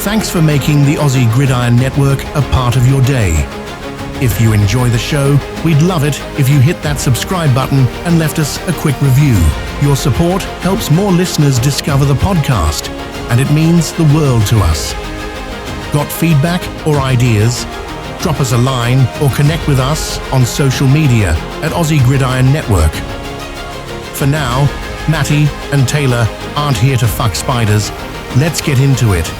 Thanks for making the Aussie Gridiron Network a part of your day. If you enjoy the show, we'd love it if you hit that subscribe button and left us a quick review. Your support helps more listeners discover the podcast, and it means the world to us. Got feedback or ideas? Drop us a line or connect with us on social media at Aussie Gridiron Network. For now, Matty and Taylor aren't here to fuck spiders. Let's get into it.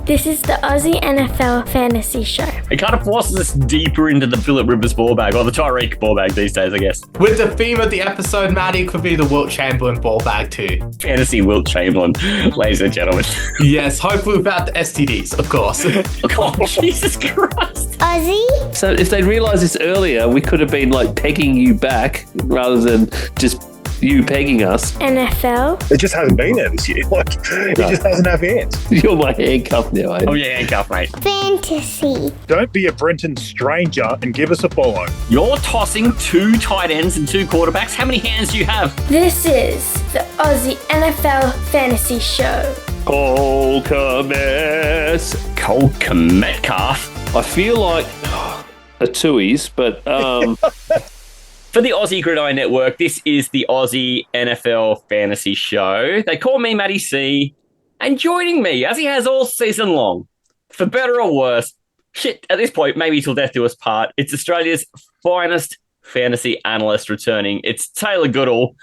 This is the Aussie NFL Fantasy Show. It kind of forces us deeper into the Phillip Rivers ball bag, or the Tyreek ball bag these days, I guess. With the theme of the episode, Matty, could be the Wilt Chamberlain ball bag too. Fantasy Wilt Chamberlain, ladies and gentlemen. Yes, hopefully without the STDs, of course. Oh, Jesus Christ. Aussie? So if they'd realised this earlier, we could have been like pegging you back rather than just you pegging us. NFL? It just hasn't been there this year. It just doesn't have hands. You're my handcuff now, eh? Oh, yeah, handcuff, mate. Fantasy. Don't be a Brenton stranger and give us a follow. You're tossing 2 tight ends and 2 quarterbacks. How many hands do you have? This is the Aussie NFL Fantasy Show. Cole Komet. Cole Metcalf. I feel like a Tuies, but For the Aussie Gridiron Network, this is the Aussie NFL Fantasy Show. They call me Matty C, and joining me, as he has all season long, for better or worse, shit, at this point, maybe till death do us part, it's Australia's finest fantasy analyst returning. It's Taylor Goodall.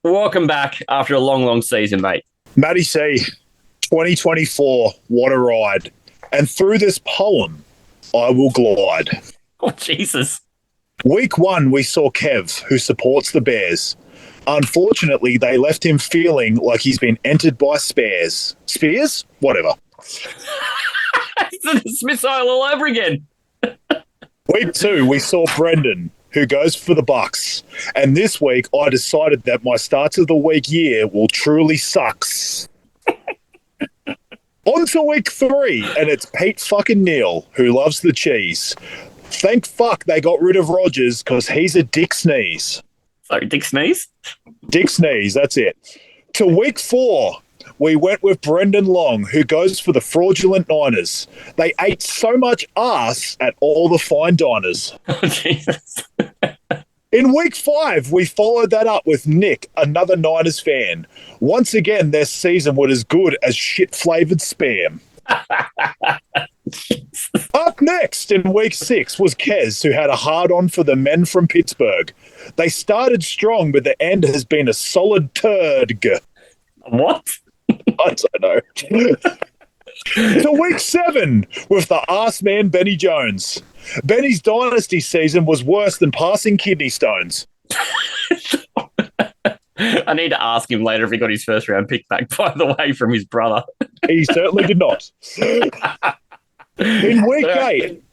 Welcome back after a long, long season, mate. Matty C, 2024, what a ride. And through this poem, I will glide. Oh, Jesus. Week 1, we saw Kev, who supports the Bears. Unfortunately, they left him feeling like he's been entered by spares. Spears? Whatever. It's the dismissal all over again. Week 2, we saw Brendan, who goes for the Bucks. And this week, I decided that my start of the week year will truly sucks. On to week 3, and it's Pete fucking Neal, who loves the cheese. Thank fuck they got rid of Rodgers because he's a dick sneeze. Sorry, Dick Sneeze? Dick sneeze, that's it. To week 4, we went with Brendan Long, who goes for the fraudulent Niners. They ate so much ass at all the fine diners. Oh, Jesus. In week 5, we followed that up with Nick, another Niners fan. Once again, their season was as good as shit-flavoured spam. Up next in week 6 was Kez, who had a hard-on for the men from Pittsburgh. They started strong, but the end has been a solid turd. What? I don't know. To week 7 with the arse man Benny Jones. Benny's dynasty season was worse than passing kidney stones. I need to ask him later if he got his first round pick back, by the way, from his brother. He certainly did not. In week 8,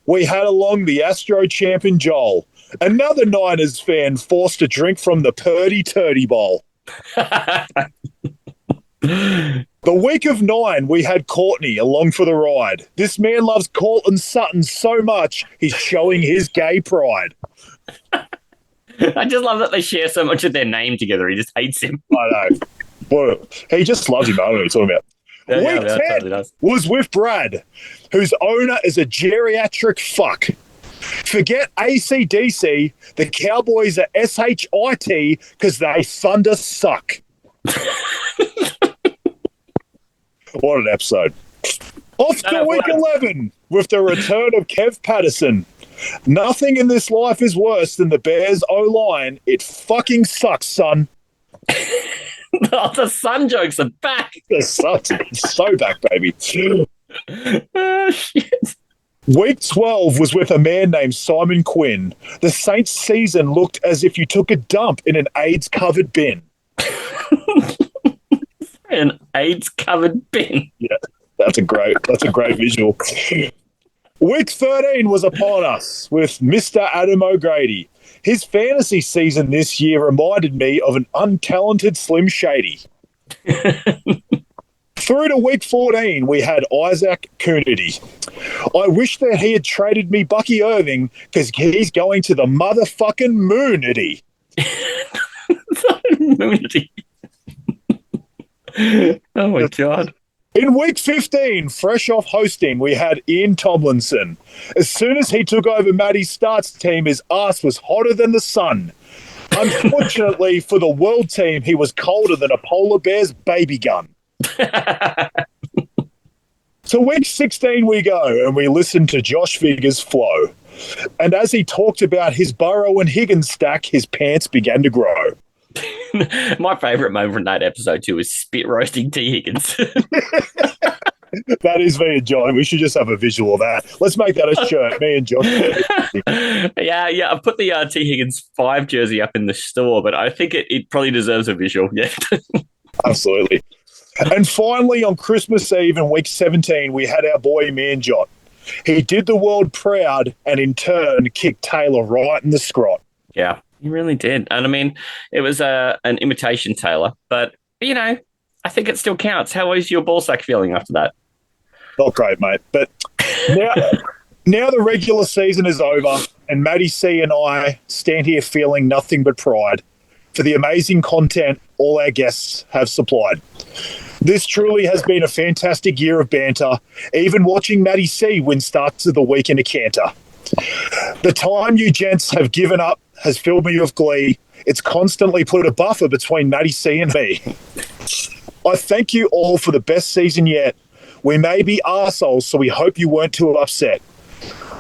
we had along the Astro champion Joel, another Niners fan forced to drink from the Purdy Turdy Bowl. The week of 9, we had Courtney along for the ride. This man loves Cortland Sutton so much, he's showing his gay pride. I just love that they share so much of their name together. He just hates him. I know. Well, he just loves him. I don't know what you're talking about. Yeah, Week 10 totally was with Brad, whose owner is a geriatric fuck. Forget AC/DC, the Cowboys are SHIT because they thunder suck. What an episode. Off to week 11 with the return of Kev Patterson. Nothing in this life is worse than the Bears' O-line. It fucking sucks, son. Oh, the sun jokes are back. The sun's so back, baby. Oh, shit. Week 12 was with a man named Simon Quinn. The Saints' season looked as if you took a dump in an AIDS-covered bin. An AIDS-covered bin. Yeah, that's a great visual. Week 13 was upon us with Mr. Adam O'Grady. His fantasy season this year reminded me of an untalented Slim Shady. Through to week 14, we had Isaac Coonity. I wish that he had traded me Bucky Irving because he's going to the motherfucking moonity. Moonity. Oh, my God. In week 15, fresh off hosting, we had Ian Tomlinson. As soon as he took over Matty's starts team, his ass was hotter than the sun. Unfortunately for the world team, he was colder than a polar bear's baby gun. To week 16 we go, and we listen to Josh Figure's flow. And as he talked about his Burrow and Higgins stack, his pants began to grow. My favourite moment from that episode too was spit roasting T. Higgins. That is me and John. We should just have a visual of that. Let's make that a shirt. Me and Josh. Yeah. I've put the T. Higgins 5 jersey up in the store, but I think it probably deserves a visual. Yeah. Absolutely. And finally, on Christmas Eve in week 17, we had our boy Manjot. He did the world proud and in turn kicked Taylor right in the scrot. Yeah, he really did. And I mean, it was an imitation Taylor, but, I think it still counts. How is your ballsack feeling after that? Not great, mate. But now the regular season is over, and Matty C and I stand here feeling nothing but pride for the amazing content all our guests have supplied. This truly has been a fantastic year of banter, even watching Matty C win starts of the week in a canter. The time you gents have given up has filled me with glee. It's constantly put a buffer between Matty C and me. I thank you all for the best season yet. We may be arseholes, so we hope you weren't too upset.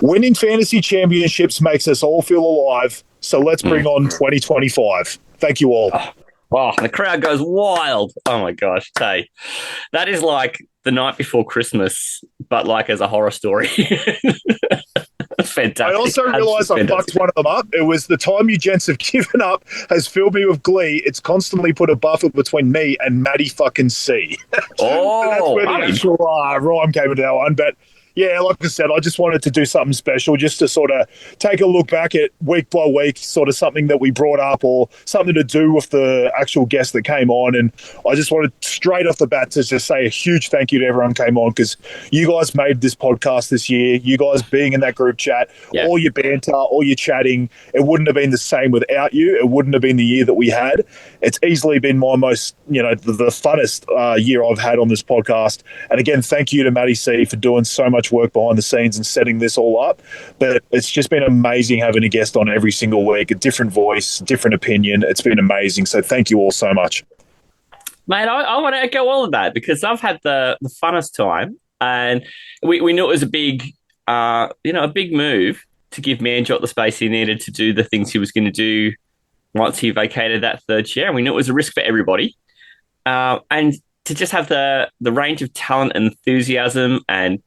Winning fantasy championships makes us all feel alive, so let's bring on 2025. Thank you all. Oh, the crowd goes wild. Oh, my gosh, Tay. That is like the night before Christmas, but like as a horror story. That's fantastic. I also realised I fucked one of them up. It was the time you gents have given up has filled me with glee. It's constantly put a buffer between me and Matty fucking C. Oh, that's where the actual rhyme came into that one. But yeah, like I said, I just wanted to do something special just to sort of take a look back at week by week, sort of something that we brought up or something to do with the actual guest that came on. And I just wanted straight off the bat to just say a huge thank you to everyone who came on, because you guys made this podcast this year. You guys being in that group chat, all your banter, all your chatting, it wouldn't have been the same without you. It wouldn't have been the year that we had. It's easily been my most, the funnest year I've had on this podcast. And again, thank you to Matty C for doing so much work behind the scenes and setting this all up. But it's just been amazing having a guest on every single week, a different voice, different opinion. It's been amazing. So thank you all so much. Mate, I want to echo all of that because I've had the funnest time, and we knew it was a big move to give Manjot the space he needed to do the things he was going to do once he vacated that third chair. And we knew it was a risk for everybody. And to just have the range of talent and enthusiasm and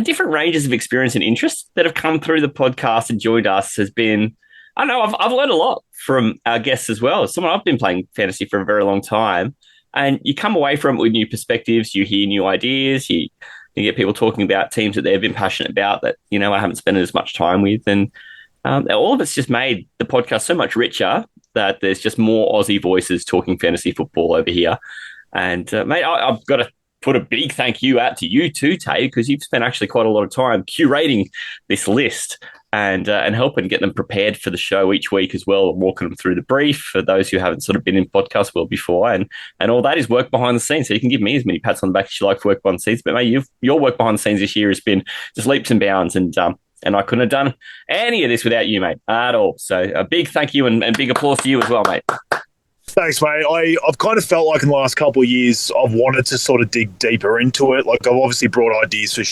different ranges of experience and interest that have come through the podcast and joined us has been, I don't know, I've learned a lot from our guests as well. Someone I've been playing fantasy for a very long time, and you come away from it with new perspectives, you hear new ideas, you get people talking about teams that they've been passionate about that, I haven't spent as much time with. And all of it's just made the podcast so much richer that there's just more Aussie voices talking fantasy football over here. And mate, I've got to put a big thank you out to you too, Tay, because you've spent actually quite a lot of time curating this list and helping get them prepared for the show each week as well, walking them through the brief for those who haven't sort of been in podcast world before. And all that is work behind the scenes. So you can give me as many pats on the back as you like for work behind the scenes. But mate, your work behind the scenes this year has been just leaps and bounds. And I couldn't have done any of this without you, mate, at all. So a big thank you and big applause to you as well, mate. Thanks, mate. I've kind of felt like in the last couple of years I've wanted to sort of dig deeper into it. Like I've obviously brought ideas for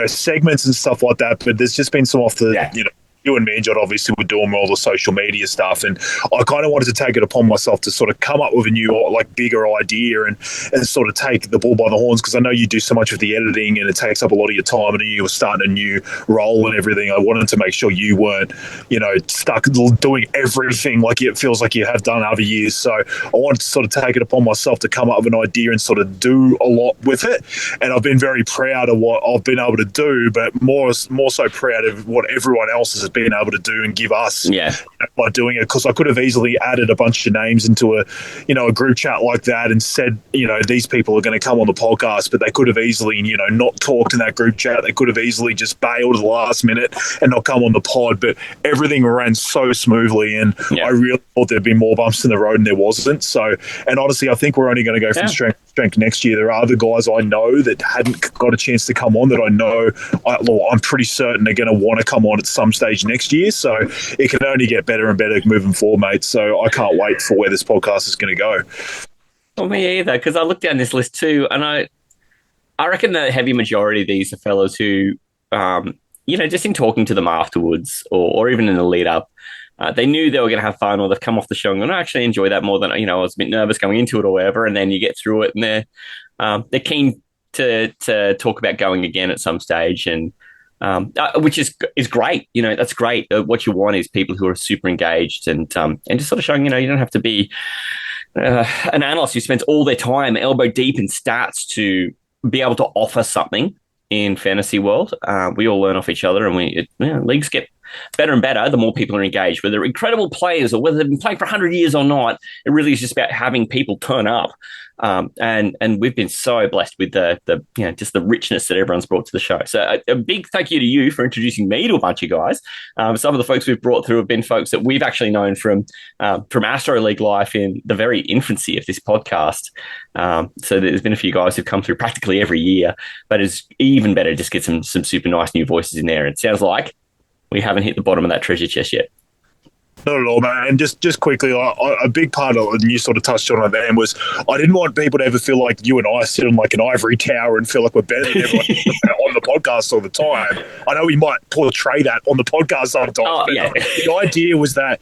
segments and stuff like that, but there's just been some off the you and Manjot obviously were doing all the social media stuff, and I kind of wanted to take it upon myself to sort of come up with a new, like, bigger idea and sort of take the bull by the horns, because I know you do so much of the editing and it takes up a lot of your time, and you were starting a new role and everything. I wanted to make sure you weren't, stuck doing everything like it feels like you have done other years. So I wanted to sort of take it upon myself to come up with an idea and sort of do a lot with it. And I've been very proud of what I've been able to do, but more so proud of what everyone else has been able to do and give us by doing it, because I could have easily added a bunch of names into a group chat like that and said, these people are going to come on the podcast, but they could have easily, not talked in that group chat. They could have easily just bailed at the last minute and not come on the pod, but everything ran so smoothly, and I really thought there'd be more bumps in the road, and there wasn't. So, and honestly, I think we're only going to go from strength to Strength next year, there are other guys I know that hadn't got a chance to come on that I know I'm pretty certain they're going to want to come on at some stage next year. So it can only get better and better moving forward, mate. So I can't wait for where this podcast is going to go. Well, me either, because I looked down this list too, and I reckon the heavy majority of these are fellows who, just in talking to them afterwards or even in the lead up, they knew they were going to have fun, or they've come off the show and gone, I actually enjoy that more than, I was a bit nervous going into it or whatever. And then you get through it and they're keen to talk about going again at some stage. And which is great. That's great. What you want is people who are super engaged and just sort of showing, you don't have to be an analyst who spends all their time elbow deep in stats to be able to offer something in fantasy world. We all learn off each other, and leagues get better and better the more people are engaged, whether they're incredible players or whether they've been playing for 100 years or not. It really is just about having people turn up. And we've been so blessed with just the richness that everyone's brought to the show. So a big thank you to you for introducing me to a bunch of guys. Some of the folks we've brought through have been folks that we've actually known from Astro League life in the very infancy of this podcast. So there's been a few guys who've come through practically every year, but it's even better to just get some super nice new voices in there. It sounds like we haven't hit the bottom of that treasure chest yet. Not at all, man. And just quickly, a big part of it, and you sort of touched on it then, was I didn't want people to ever feel like you and I sit on like an ivory tower and feel like we're better than everyone on the podcast all the time. I know we might portray that on the podcast sometimes. But the idea was that,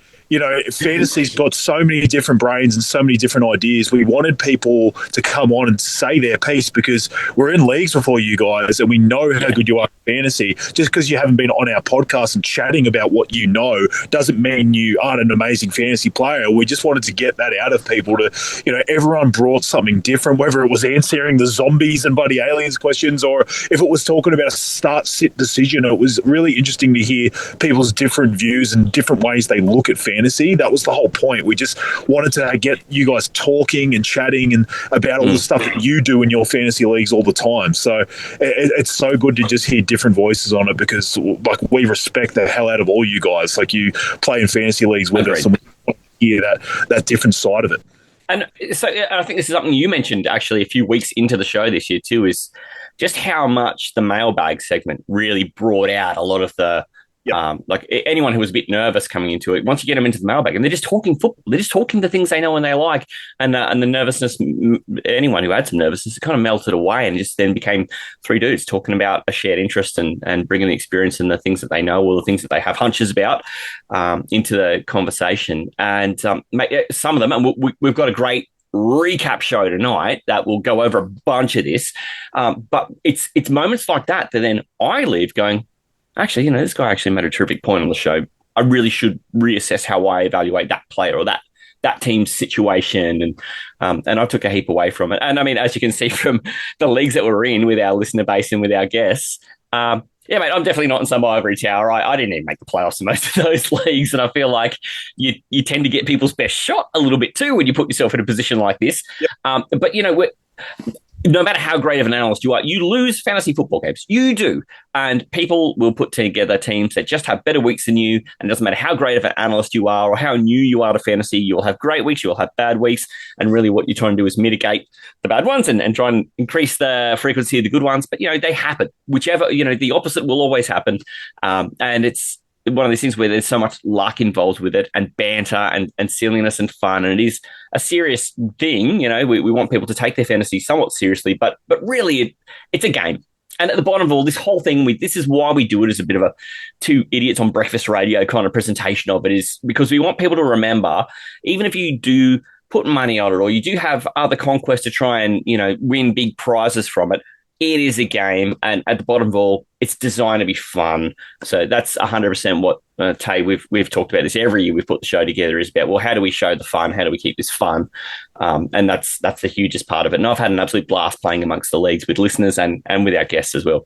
fantasy's got so many different brains and so many different ideas. We wanted people to come on and say their piece because we're in leagues before you guys and we know how good you are in fantasy. Just because you haven't been on our podcast and chatting about what you know doesn't mean you aren't an amazing fantasy player. We just wanted to get that out of people to, everyone brought something different, whether it was answering the zombies and bloody aliens questions or if it was talking about a start-sit decision. It was really interesting to hear people's different views and different ways they look at fantasy. That was the whole point. We just wanted to get you guys talking and chatting and about all the stuff that you do in your fantasy leagues all the time. So it's so good to just hear different voices on it because we respect the hell out of all you guys. Like you play in fantasy leagues with us and we want to hear that different side of it. And so I think this is something you mentioned actually a few weeks into the show this year too, is just how much the mailbag segment really brought out a lot of the anyone who was a bit nervous coming into it, once you get them into the mailbag and they're just talking football, they're just talking the things they know and they like, and the nervousness, anyone who had some nervousness, it kind of melted away and just then became three dudes talking about a shared interest and bringing the experience and the things that they know or the things that they have hunches about into the conversation. And some of them, and we've got a great recap show tonight that will go over a bunch of this, but it's moments like that then I leave going, actually, this guy actually made a terrific point on the show. I really should reassess how I evaluate that player or that team's situation. And I took a heap away from it. And I mean, as you can see from the leagues that we're in with our listener base and with our guests, mate, I'm definitely not in some ivory tower. I didn't even make the playoffs in most of those leagues. And I feel like you tend to get people's best shot a little bit too when you put yourself in a position like this. Yep. But, no matter how great of an analyst you are, you lose fantasy football games. You do. And people will put together teams that just have better weeks than you. And it doesn't matter how great of an analyst you are or how new you are to fantasy, you'll have great weeks, you'll have bad weeks. And really what you're trying to do is mitigate the bad ones and try and increase the frequency of the good ones. But, they happen. Whichever, the opposite will always happen. And it's one of these things where there's so much luck involved with it and banter and silliness and fun. And it is a serious thing. We want people to take their fantasy somewhat seriously, but really it's a game. And at the bottom of all this whole thing, this is why we do it as a bit of a two idiots on breakfast radio kind of presentation of it, is because we want people to remember, even if you do put money on it or you do have other conquests to try and, win big prizes from it, it is a game, and at the bottom of all, it's designed to be fun. So that's 100% what Tay, we've talked about this every year. We've put the show together is about, well, how do we show the fun? How do we keep this fun? And that's the hugest part of it. And I've had an absolute blast playing amongst the leagues with listeners and with our guests as well.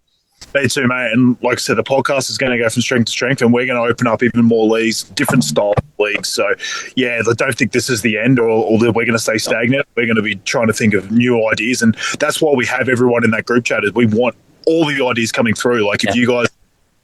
Me too, mate. And like I said, the podcast is going to go from strength to strength, and we're going to open up even more leagues, different style leagues. So, I don't think this is the end or that we're going to stay stagnant. We're going to be trying to think of new ideas, and that's why we have everyone in that group chat. Is we want all the ideas coming through. Like if you guys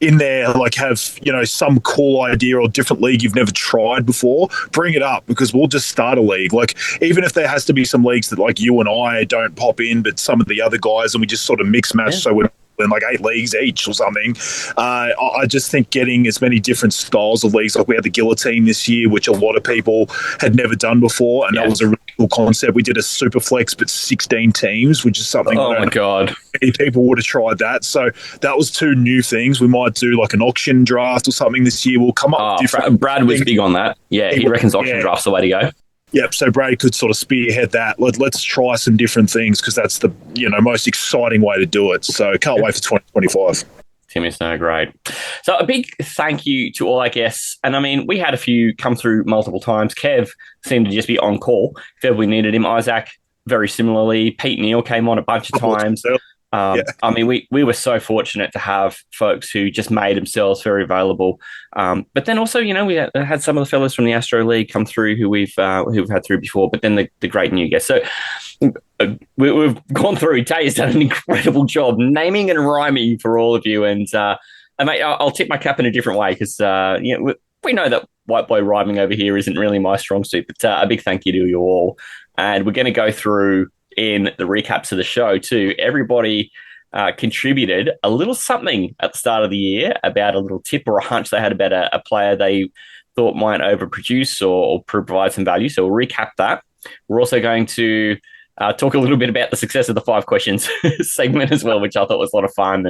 in there like have, you know, some cool idea or different league you've never tried before, bring it up, because we'll just start a league. Like, even if there has to be some leagues that like you and I don't pop in, but some of the other guys, and we just sort of mix match, so we're in like 8 leagues each or something. I just think getting as many different styles of leagues, like we had the guillotine this year, which a lot of people had never done before, and that was a really cool concept. We did a super flex, but 16 teams, which is something my God, many people would have tried that. So that was 2 new things. We might do like an auction draft or something this year. We'll come up with different Brad was big on that. Yeah, he reckons auction draft's the way to go. Yep, so Brad could sort of spearhead that. Let's try some different things, because that's the, you know, most exciting way to do it. So can't wait for 2025. Tim is no great. So a big thank you to all our guests. And I mean, we had a few come through multiple times. Kev seemed to just be on call if ever we needed him. Isaac, very similarly. Pete Neal came on a bunch of times. I mean, we were so fortunate to have folks who just made themselves very available. But then also, you know, we had some of the fellas from the Astro League come through who we've had through before, but then the great new guests. So we've gone through. Tay's done an incredible job naming and rhyming for all of you. And mate, I'll tip my cap in a different way, because you know, we know that white boy rhyming over here isn't really my strong suit, but a big thank you to you all. And we're going to go through in the recaps of the show too. Everybody contributed a little something at the start of the year about a little tip or a hunch they had about a player they thought might overproduce or provide some value. So we'll recap that. We're also going to talk a little bit about the success of the 5 questions segment as well, which I thought was a lot of fun.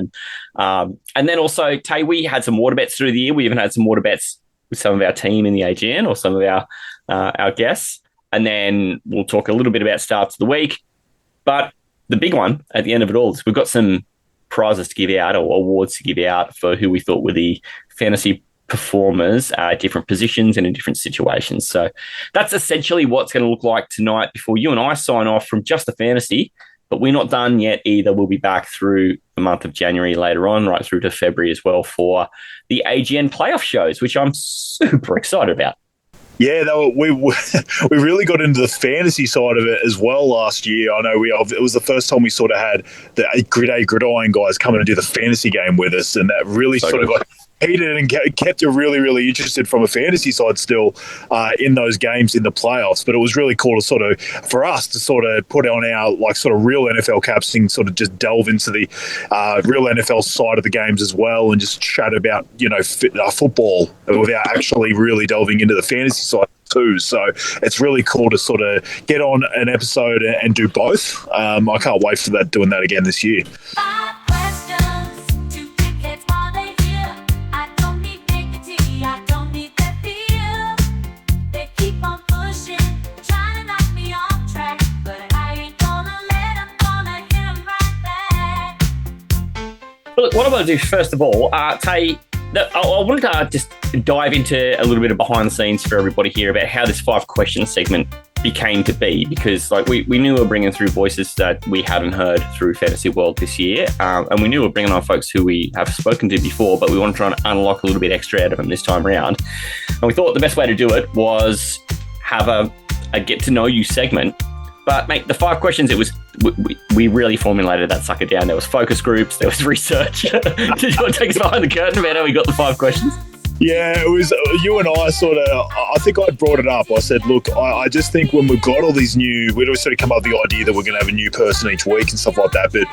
And then also, Tay, we had some water bets through the year. We even had some water bets with some of our team in the AGN or some of our guests. And then we'll talk a little bit about starts of the week. But the big one at the end of it all is we've got some prizes to give out, or awards to give out, for who we thought were the fantasy performers at different positions and in different situations. So that's essentially what's going to look like tonight before you and I sign off from just the fantasy. But we're not done yet either. We'll be back through the month of January later on, right through to February as well, for the AGN playoff shows, which I'm super excited about. Yeah, we really got into the fantasy side of it as well last year. I know it was the first time we sort of had the Grid A Gridiron guys coming and do the fantasy game with us, and that really sort of got heated and kept you really, really interested from a fantasy side still in those games in the playoffs. But it was really cool to sort of, for us to sort of put on our like sort of real NFL caps and sort of just delve into the real NFL side of the games as well, and just chat about, you know, football without actually really delving into the fantasy side too. So it's really cool to sort of get on an episode and do both. I can't wait for doing that again this year. Look, what I want to do first of all, Tay, I wanted to just dive into a little bit of behind the scenes for everybody here about how this 5 question segment became to be, because like we knew we were bringing through voices that we hadn't heard through Fantasy World this year, and we knew we were bringing on folks who we have spoken to before, but we want to try and unlock a little bit extra out of them this time around. And we thought the best way to do it was have a get to know you segment. But mate, the 5 questions, it was we really formulated that sucker down. There was focus groups, there was research. Did you want to take us behind the curtain about how we got the 5 questions? Yeah, it was you and I sort of, I think I brought it up. I said, look, I just think when we've got all these we'd always sort of come up with the idea that we're going to have a new person each week and stuff like that. But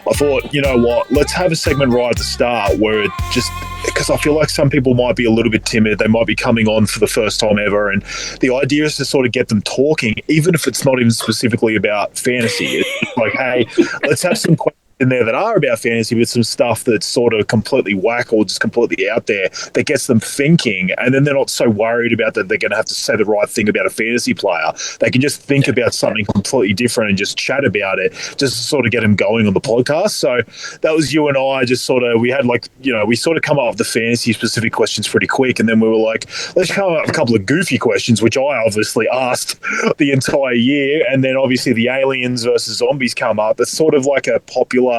I thought, you know what, let's have a segment right at the start where it just, because I feel like some people might be a little bit timid. They might be coming on for the first time ever. And the idea is to sort of get them talking, even if it's not even specifically about fantasy. It's like, hey, let's have some questions in there that are about fantasy, with some stuff that's sort of completely whack or just completely out there that gets them thinking, and then they're not so worried about that they're going to have to say the right thing about a fantasy player. They can just think about something completely different and just chat about it, just to sort of get them going on the podcast. So that was you and I just sort of, we had like, you know, we sort of come up with the fantasy specific questions pretty quick, and then we were like, let's come up with a couple of goofy questions, which I obviously asked the entire year, and then obviously the aliens versus zombies come up. It's sort of like a popular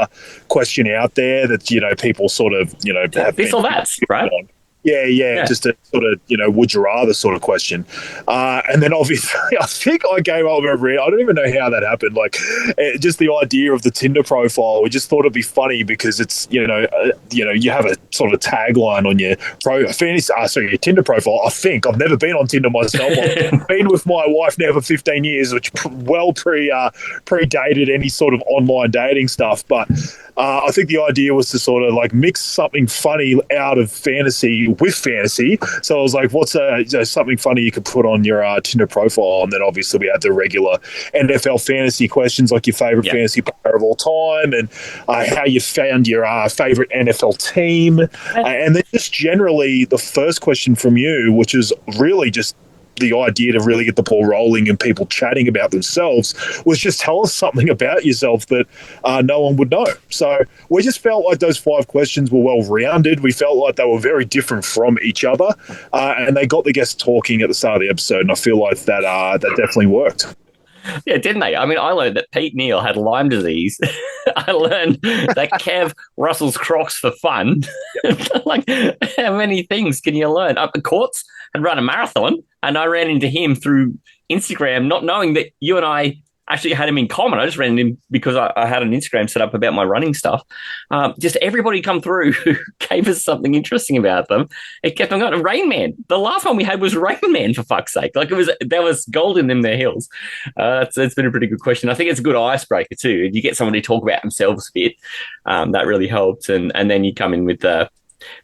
question out there that, you know, people sort of, you know, have this or that, right? Yeah, just a sort of, would you rather sort of question. And then obviously, I think I gave up over it. I don't even know how that happened. Like, just the idea of the Tinder profile, we just thought it'd be funny because it's, you have a sort of tagline on your your Tinder profile. I think I've never been on Tinder myself. I've been with my wife now for 15 years, which predated any sort of online dating stuff. But I think the idea was to sort of like mix something funny out of fantasy with fantasy. So I was like, what's something funny you could put on your Tinder profile? And then obviously we had the regular NFL fantasy questions, like your favorite fantasy player of all time and how you found your favorite NFL team. And then just generally the first question from you, which is really just the idea to really get the ball rolling and people chatting about themselves, was just tell us something about yourself that no one would know. So we just felt like those 5 questions were well-rounded. We felt like they were very different from each other, and they got the guests talking at the start of the episode, and I feel like that definitely worked. Yeah, didn't they? I mean, I learned that Pete Neal had Lyme disease. I learned that Kev Russell's Crocs for fun. Like, how many things can you learn? Courts had run a marathon, and I ran into him through Instagram, not knowing that you and I actually had him in common. I just ran into him because I had an Instagram set up about my running stuff. Just everybody come through who gave us something interesting about them. It kept on going. Rain Man. The last one we had was Rain Man, for fuck's sake. Like, there was gold in them, their hills. It's been a pretty good question. I think it's a good icebreaker too. You get someone to talk about themselves a bit. That really helps. And then you come in with the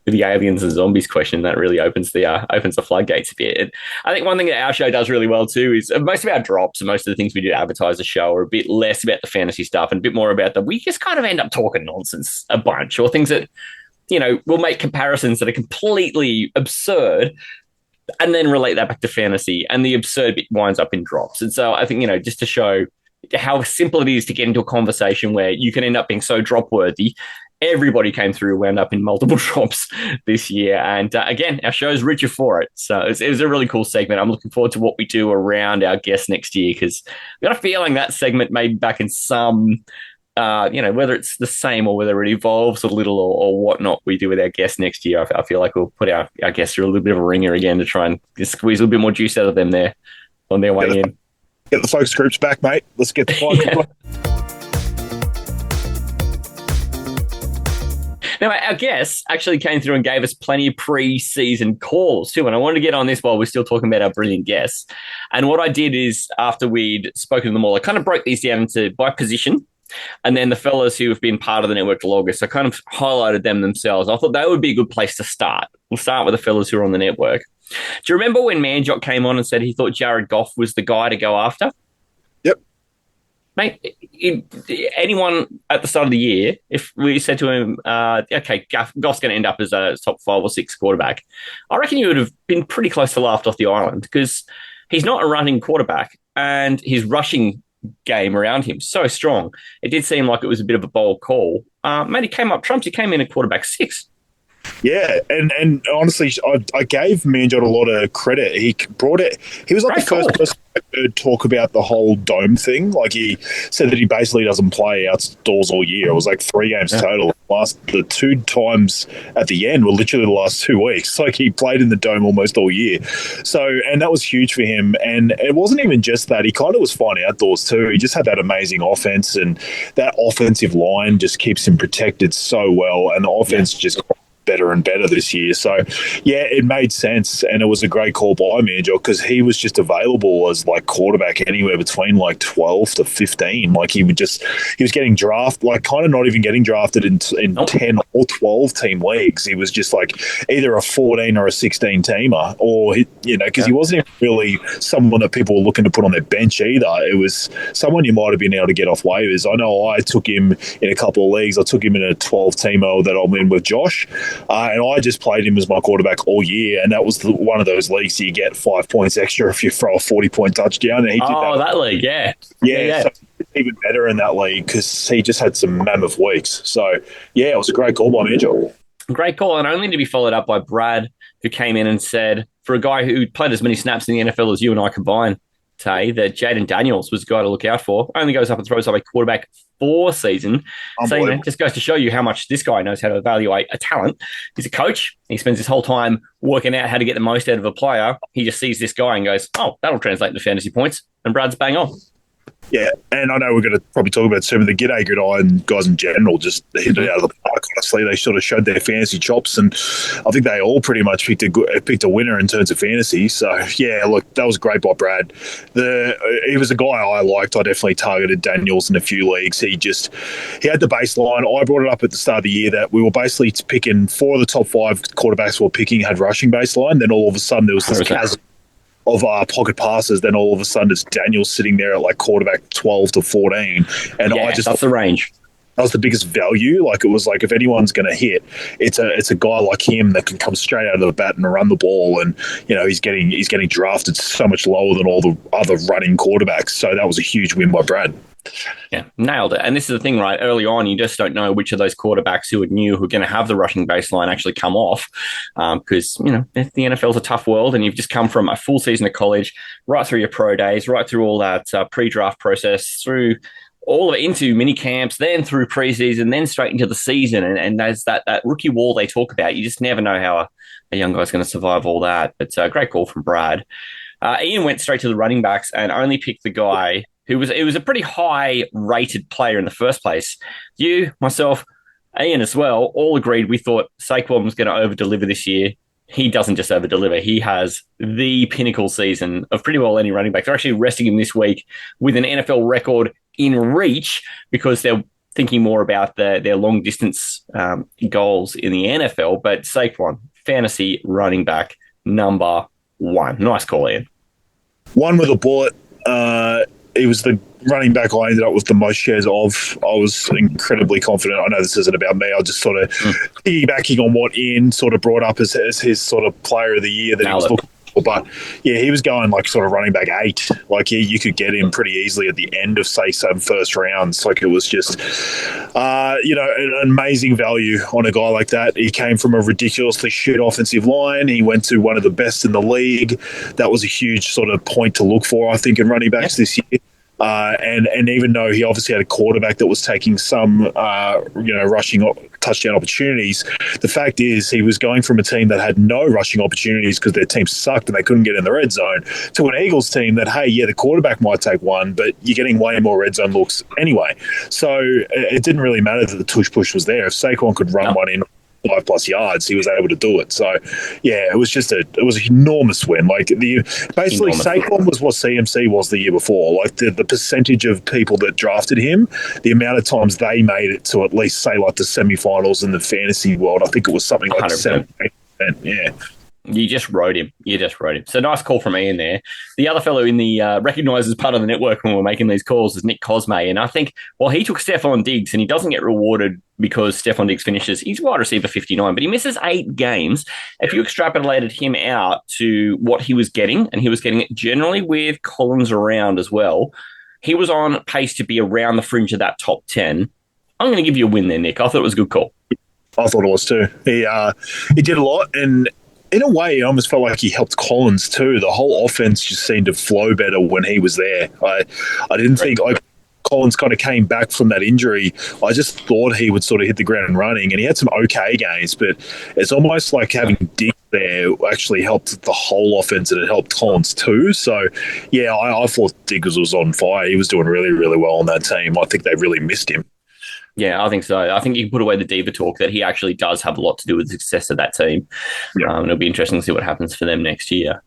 aliens and zombies question that really opens the floodgates a bit. And I think one thing that our show does really well too is most of our drops and most of the things we do to advertise the show are a bit less about the fantasy stuff and a bit more about we just kind of end up talking nonsense a bunch, or things that, we'll make comparisons that are completely absurd and then relate that back to fantasy, and the absurd bit winds up in drops. And so I think, just to show how simple it is to get into a conversation where you can end up being so drop worthy. Everybody came through, wound up in multiple drops this year. And again, our show's richer for it. So it was a really cool segment. I'm looking forward to what we do around our guests next year, because I've got a feeling that segment may be back in some, whether it's the same or whether it evolves a little or whatnot we do with our guests next year. I feel like we'll put our guests through a little bit of a ringer again to try and squeeze a little bit more juice out of them there on their way in. Get the focus groups back, mate. Let's get the focus Now, our guests actually came through and gave us plenty of pre-season calls too, and I wanted to get on this while we're still talking about our brilliant guests. And what I did is, after we'd spoken to them all, I kind of broke these down into by position, and then the fellas who have been part of the network the longest, I kind of highlighted them themselves. I thought that would be a good place to start. We'll start with the fellas who are on the network. Do you remember when Manjot came on and said he thought Jared Goff was the guy to go after? Yep. Mate, anyone at the start of the year, if we said to him, okay, Goff's going to end up as a top 5 or 6 quarterback, I reckon you would have been pretty close to laughed off the island, because he's not a running quarterback and his rushing game around him so strong. It did seem like it was a bit of a bold call. Mate, he came up trumps. He came in at quarterback 6. Yeah, and honestly, I gave Manjot a lot of credit. He brought it. He was like the first person I heard talk about the whole dome thing. Like, he said that he basically doesn't play outdoors all year. It was like 3 games total. The 2 times at the end were literally the last 2 weeks. Like, he played in the dome almost all year. So, and that was huge for him. And it wasn't even just that. He kind of was fine outdoors too. He just had that amazing offense, and that offensive line just keeps him protected so well. And the offense just better and better this year. So, yeah, it made sense, and it was a great call by Manjot, because he was just available as like quarterback anywhere between like 12 to 15. Like, he was getting drafted, like kind of not even getting drafted in 10 or 12 team leagues. He was just like either a 14 or a 16 teamer, or because he wasn't even really someone that people were looking to put on their bench either. It was someone you might have been able to get off waivers. I know I took him in a couple of leagues. I took him in a 12 teamer that I'm in with Josh. And I just played him as my quarterback all year, and that was one of those leagues you get 5 points extra if you throw a 40-point touchdown. And he did that league, yeah. So even better in that league, because he just had some mammoth weeks. So, yeah, it was a great call by Manjot. Great call, and only to be followed up by Brad, who came in and said, for a guy who played as many snaps in the NFL as you and I combined, Tay, that Jaden Daniels was the guy to look out for. Only goes up and throws up a quarterback 4 season. So, just goes to show you how much this guy knows how to evaluate a talent. He's a coach. He spends his whole time working out how to get the most out of a player. He just sees this guy and goes, oh, that'll translate into fantasy points. And Brad's bang on. Yeah, and I know we're going to probably talk about some of the G'day Gridiron guys in general, just hit it out of the park. Honestly, they sort of showed their fantasy chops, and I think they all pretty much picked a winner in terms of fantasy. So, yeah, look, that was great by Brad. He was a guy I liked. I definitely targeted Daniels in a few leagues. He had the baseline. I brought it up at the start of the year that we were basically picking 4 of the top 5 quarterbacks we were picking had rushing baseline. Then all of a sudden there was this chasm of pocket passes, then all of a sudden it's Daniel sitting there at like quarterback 12 to 14. And that's the range. That was the biggest value. Like, it was like, if anyone's going to hit, it's a guy like him that can come straight out of the bat and run the ball. And, he's getting drafted so much lower than all the other running quarterbacks. So that was a huge win by Brad. Yeah, nailed it. And this is the thing, right? Early on, you just don't know which of those quarterbacks who are new, who are going to have the rushing baseline actually come off. Because, the NFL's a tough world, and you've just come from a full season of college, right through your pro days, right through all that pre-draft process, through all of it into mini camps, then through preseason, then straight into the season. And there's that rookie wall they talk about. You just never know how a young guy's going to survive all that. But great call from Brad. Ian went straight to the running backs and only picked the guy who was a pretty high-rated player in the first place. You, myself, Ian as well, all agreed we thought Saquon was going to over-deliver this year. He doesn't just over-deliver. He has the pinnacle season of pretty well any running back. They're actually resting him this week with an NFL record in reach because they're thinking more about their long-distance goals in the NFL. But Saquon, fantasy running back number 1. Nice call, Ian. One with a bullet. He was the running back I ended up with the most shares of. I was incredibly confident. I know this isn't about me. I just sort of piggybacking on what Ian sort of brought up as his sort of player of the year that he was looking for. But, yeah, he was going like sort of running back 8. Like, you could get him pretty easily at the end of, say, some first rounds. Like, it was just, an amazing value on a guy like that. He came from a ridiculously shit offensive line. He went to one of the best in the league. That was a huge sort of point to look for, I think, in running backs this year. And even though he obviously had a quarterback that was taking some, rushing touchdown opportunities, the fact is he was going from a team that had no rushing opportunities because their team sucked and they couldn't get in the red zone to an Eagles team that, hey, yeah, the quarterback might take one, but you're getting way more red zone looks anyway. So it didn't really matter that the tush push was there. If Saquon could run one in 5+ yards, he was able to do it. So, yeah, it was an enormous win. Like, basically, Saquon was what CMC was the year before. Like, the percentage of people that drafted him, the amount of times they made it to at least, say, like the semifinals in the fantasy world, I think it was something like 7%. Yeah. You just rode him. So nice call from Ian there. The other fellow in the recognised as part of the network when we're making these calls is Nick Cosme. And I think while he took Stephon Diggs and he doesn't get rewarded because Stephon Diggs finishes, he's wide receiver 59, but he misses 8 games. If you extrapolated him out to what he was getting, and he was getting it generally with Collins around as well, he was on pace to be around the fringe of that top 10. I'm going to give you a win there, Nick. I thought it was a good call. I thought it was too. He did a lot, and in a way, it almost felt like he helped Collins too. The whole offense just seemed to flow better when he was there. I didn't think Collins kind of came back from that injury. I just thought he would sort of hit the ground running, and he had some okay games, but it's almost like having Diggs there actually helped the whole offense, and it helped Collins too. So, yeah, I thought Diggs was on fire. He was doing really, really well on that team. I think they really missed him. Yeah, I think so. I think you can put away the diva talk that he actually does have a lot to do with the success of that team. Yeah. It'll be interesting to see what happens for them next year.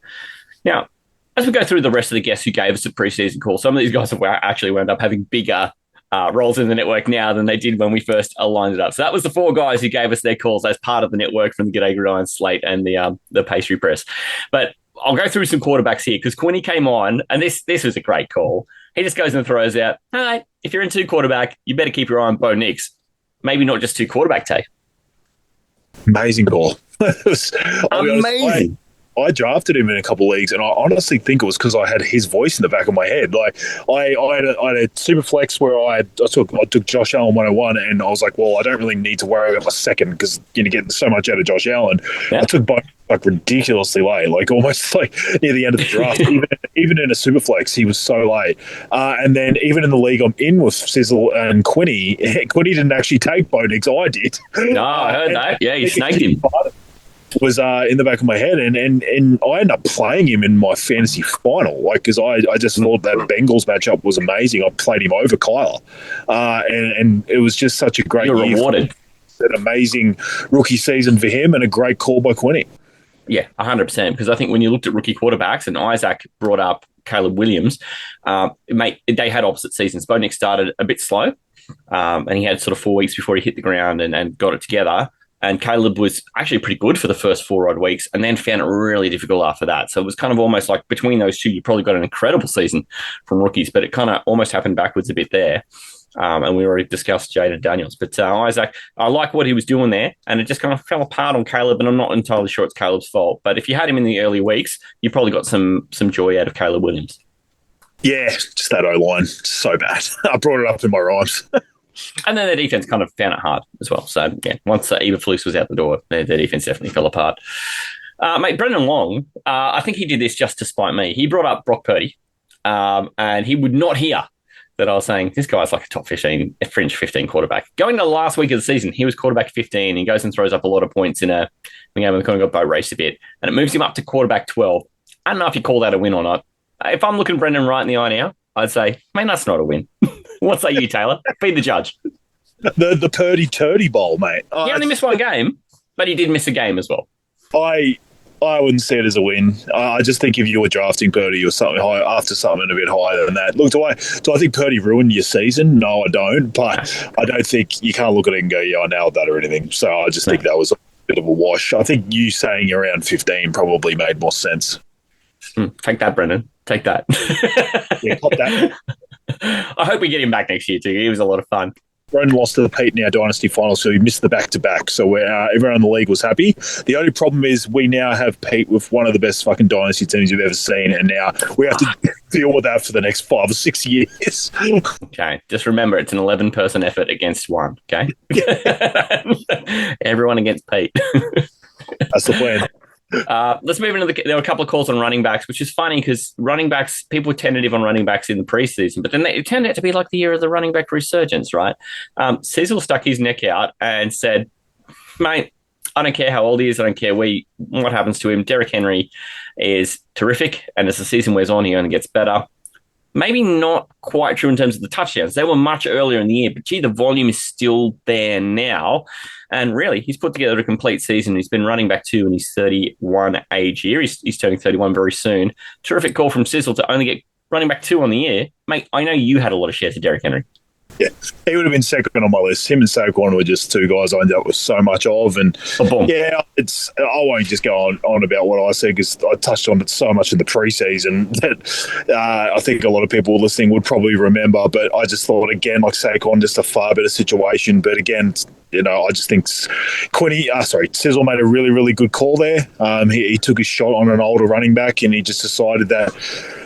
Now, as we go through the rest of the guests who gave us a preseason call, some of these guys have actually wound up having bigger roles in the network now than they did when we first aligned it up. So that was the 4 guys who gave us their calls as part of the network from the G'day Gridiron slate and the pastry press. But I'll go through some quarterbacks here because Quinny came on, and this was a great call. He just goes and throws out, all right, if you're in 2 quarterback, you better keep your eye on Bo Nix. Maybe not just 2 quarterback, Tay. Amazing call. Amazing. I drafted him in a couple of leagues, and I honestly think it was because I had his voice in the back of my head. Like I had a super flex where I took Josh Allen 101, and I was like, well, I don't really need to worry about my second because you're getting so much out of Josh Allen. Yeah. I took both like ridiculously late, like almost like near the end of the draft. even in a super flex, he was so late. And then even in the league I'm in with Sizzle and Quinny didn't actually take Bo Nix. I did. No, I heard that. Yeah, you snaked him. Was in the back of my head, and I ended up playing him in my fantasy final, like because I just thought that Bengals matchup was amazing. I played him over Kyler, and it was just such a great You're year. Rewarded. An amazing rookie season for him, and a great call by Quinny. Yeah, 100%. Because I think when you looked at rookie quarterbacks, and Isaac brought up Caleb Williams, they had opposite seasons. Bo Nix started a bit slow, and he had sort of 4 weeks before he hit the ground and got it together. And Caleb was actually pretty good for the first 4 odd weeks and then found it really difficult after that. So it was kind of almost like between those two, you probably got an incredible season from rookies, but it kind of almost happened backwards a bit there. And we already discussed Jaden Daniels. But Isaac, I like what he was doing there, and it just kind of fell apart on Caleb, and I'm not entirely sure it's Caleb's fault. But if you had him in the early weeks, you probably got some joy out of Caleb Williams. Yeah, just that O-line. So bad. I brought it up in my rhymes. And then their defense kind of found it hard as well. So, yeah, once Eberflus was out the door, their defense definitely fell apart. Mate, Brendan Long, I think he did this just to spite me. He brought up Brock Purdy, and he would not hear that I was saying, this guy's like a top 15, a fringe 15 quarterback. Going to the last week of the season, he was quarterback 15. He goes and throws up a lot of points in a game where the kind of got boat raced a bit, and it moves him up to quarterback 12. I don't know if you call that a win or not. If I'm looking Brendan right in the eye now, I'd say, man, that's not a win. What say you, Taylor? Be the judge. The Purdy Turdy Bowl, mate. He only missed one game, but he did miss a game as well. I wouldn't see it as a win. I just think if you were drafting Purdy or something high after something a bit higher than that. Look, do I think Purdy ruined your season? No, I don't. But I don't think you can't look at it and go, yeah, I nailed that or anything. So I just think that was a bit of a wash. I think you saying around 15 probably made more sense. Take that, Brendan. Take that. Yeah, pop that. I hope we get him back next year too. He was a lot of fun. Brendan lost to the Pete in our Dynasty final, so he missed the back-to-back. So everyone in the league was happy. The only problem is we now have Pete with one of the best fucking Dynasty teams you've ever seen, and now we have to deal with that for the next 5 or 6 years. Okay, just remember it's an 11-person effort against one, okay? Everyone against Pete. That's the plan. Let's move into there were a couple of calls on running backs, which is funny because running backs, people were tentative on running backs in the preseason, but then it turned out to be like the year of the running back resurgence, right? Sizzle stuck his neck out and said, mate, I don't care how old he is. I don't care what happens to him. Derrick Henry is terrific, and as the season wears on, he only gets better. Maybe not quite true in terms of the touchdowns. They were much earlier in the year, but gee, the volume is still there now. And really, he's put together a complete season. He's been running back 2 in his 31 age year. He's turning 31 very soon. Terrific call from Sizzle to only get running back 2 on the year. Mate, I know you had a lot of shares of Derrick Henry. Yeah, he would have been second on my list. Him and Saquon were just 2 guys I ended up with so much of. And yeah, I won't just go on about what I said because I touched on it so much in the preseason that I think a lot of people listening would probably remember. But I just thought, again, like Saquon, just a far better situation. But again, you know, I just think Sizzle made a really, really good call there. He took his shot on an older running back, and he just decided that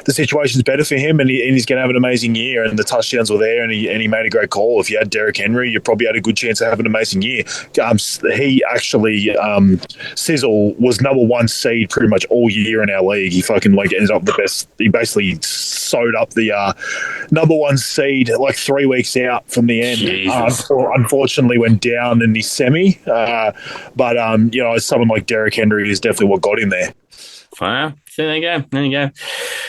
the situation's better for him, and he's going to have an amazing year. And the touchdowns were there, and he made a great call. If you had Derrick Henry, you probably had a good chance of having an amazing year. He actually, Sizzle was number 1 seed pretty much all year in our league. He fucking ended up the best. He basically sewed up the number 1 seed like 3 weeks out from the end. Unfortunately, went down in the semi. But you know, someone like Derrick Henry is definitely what got him there. Wow. So there you go.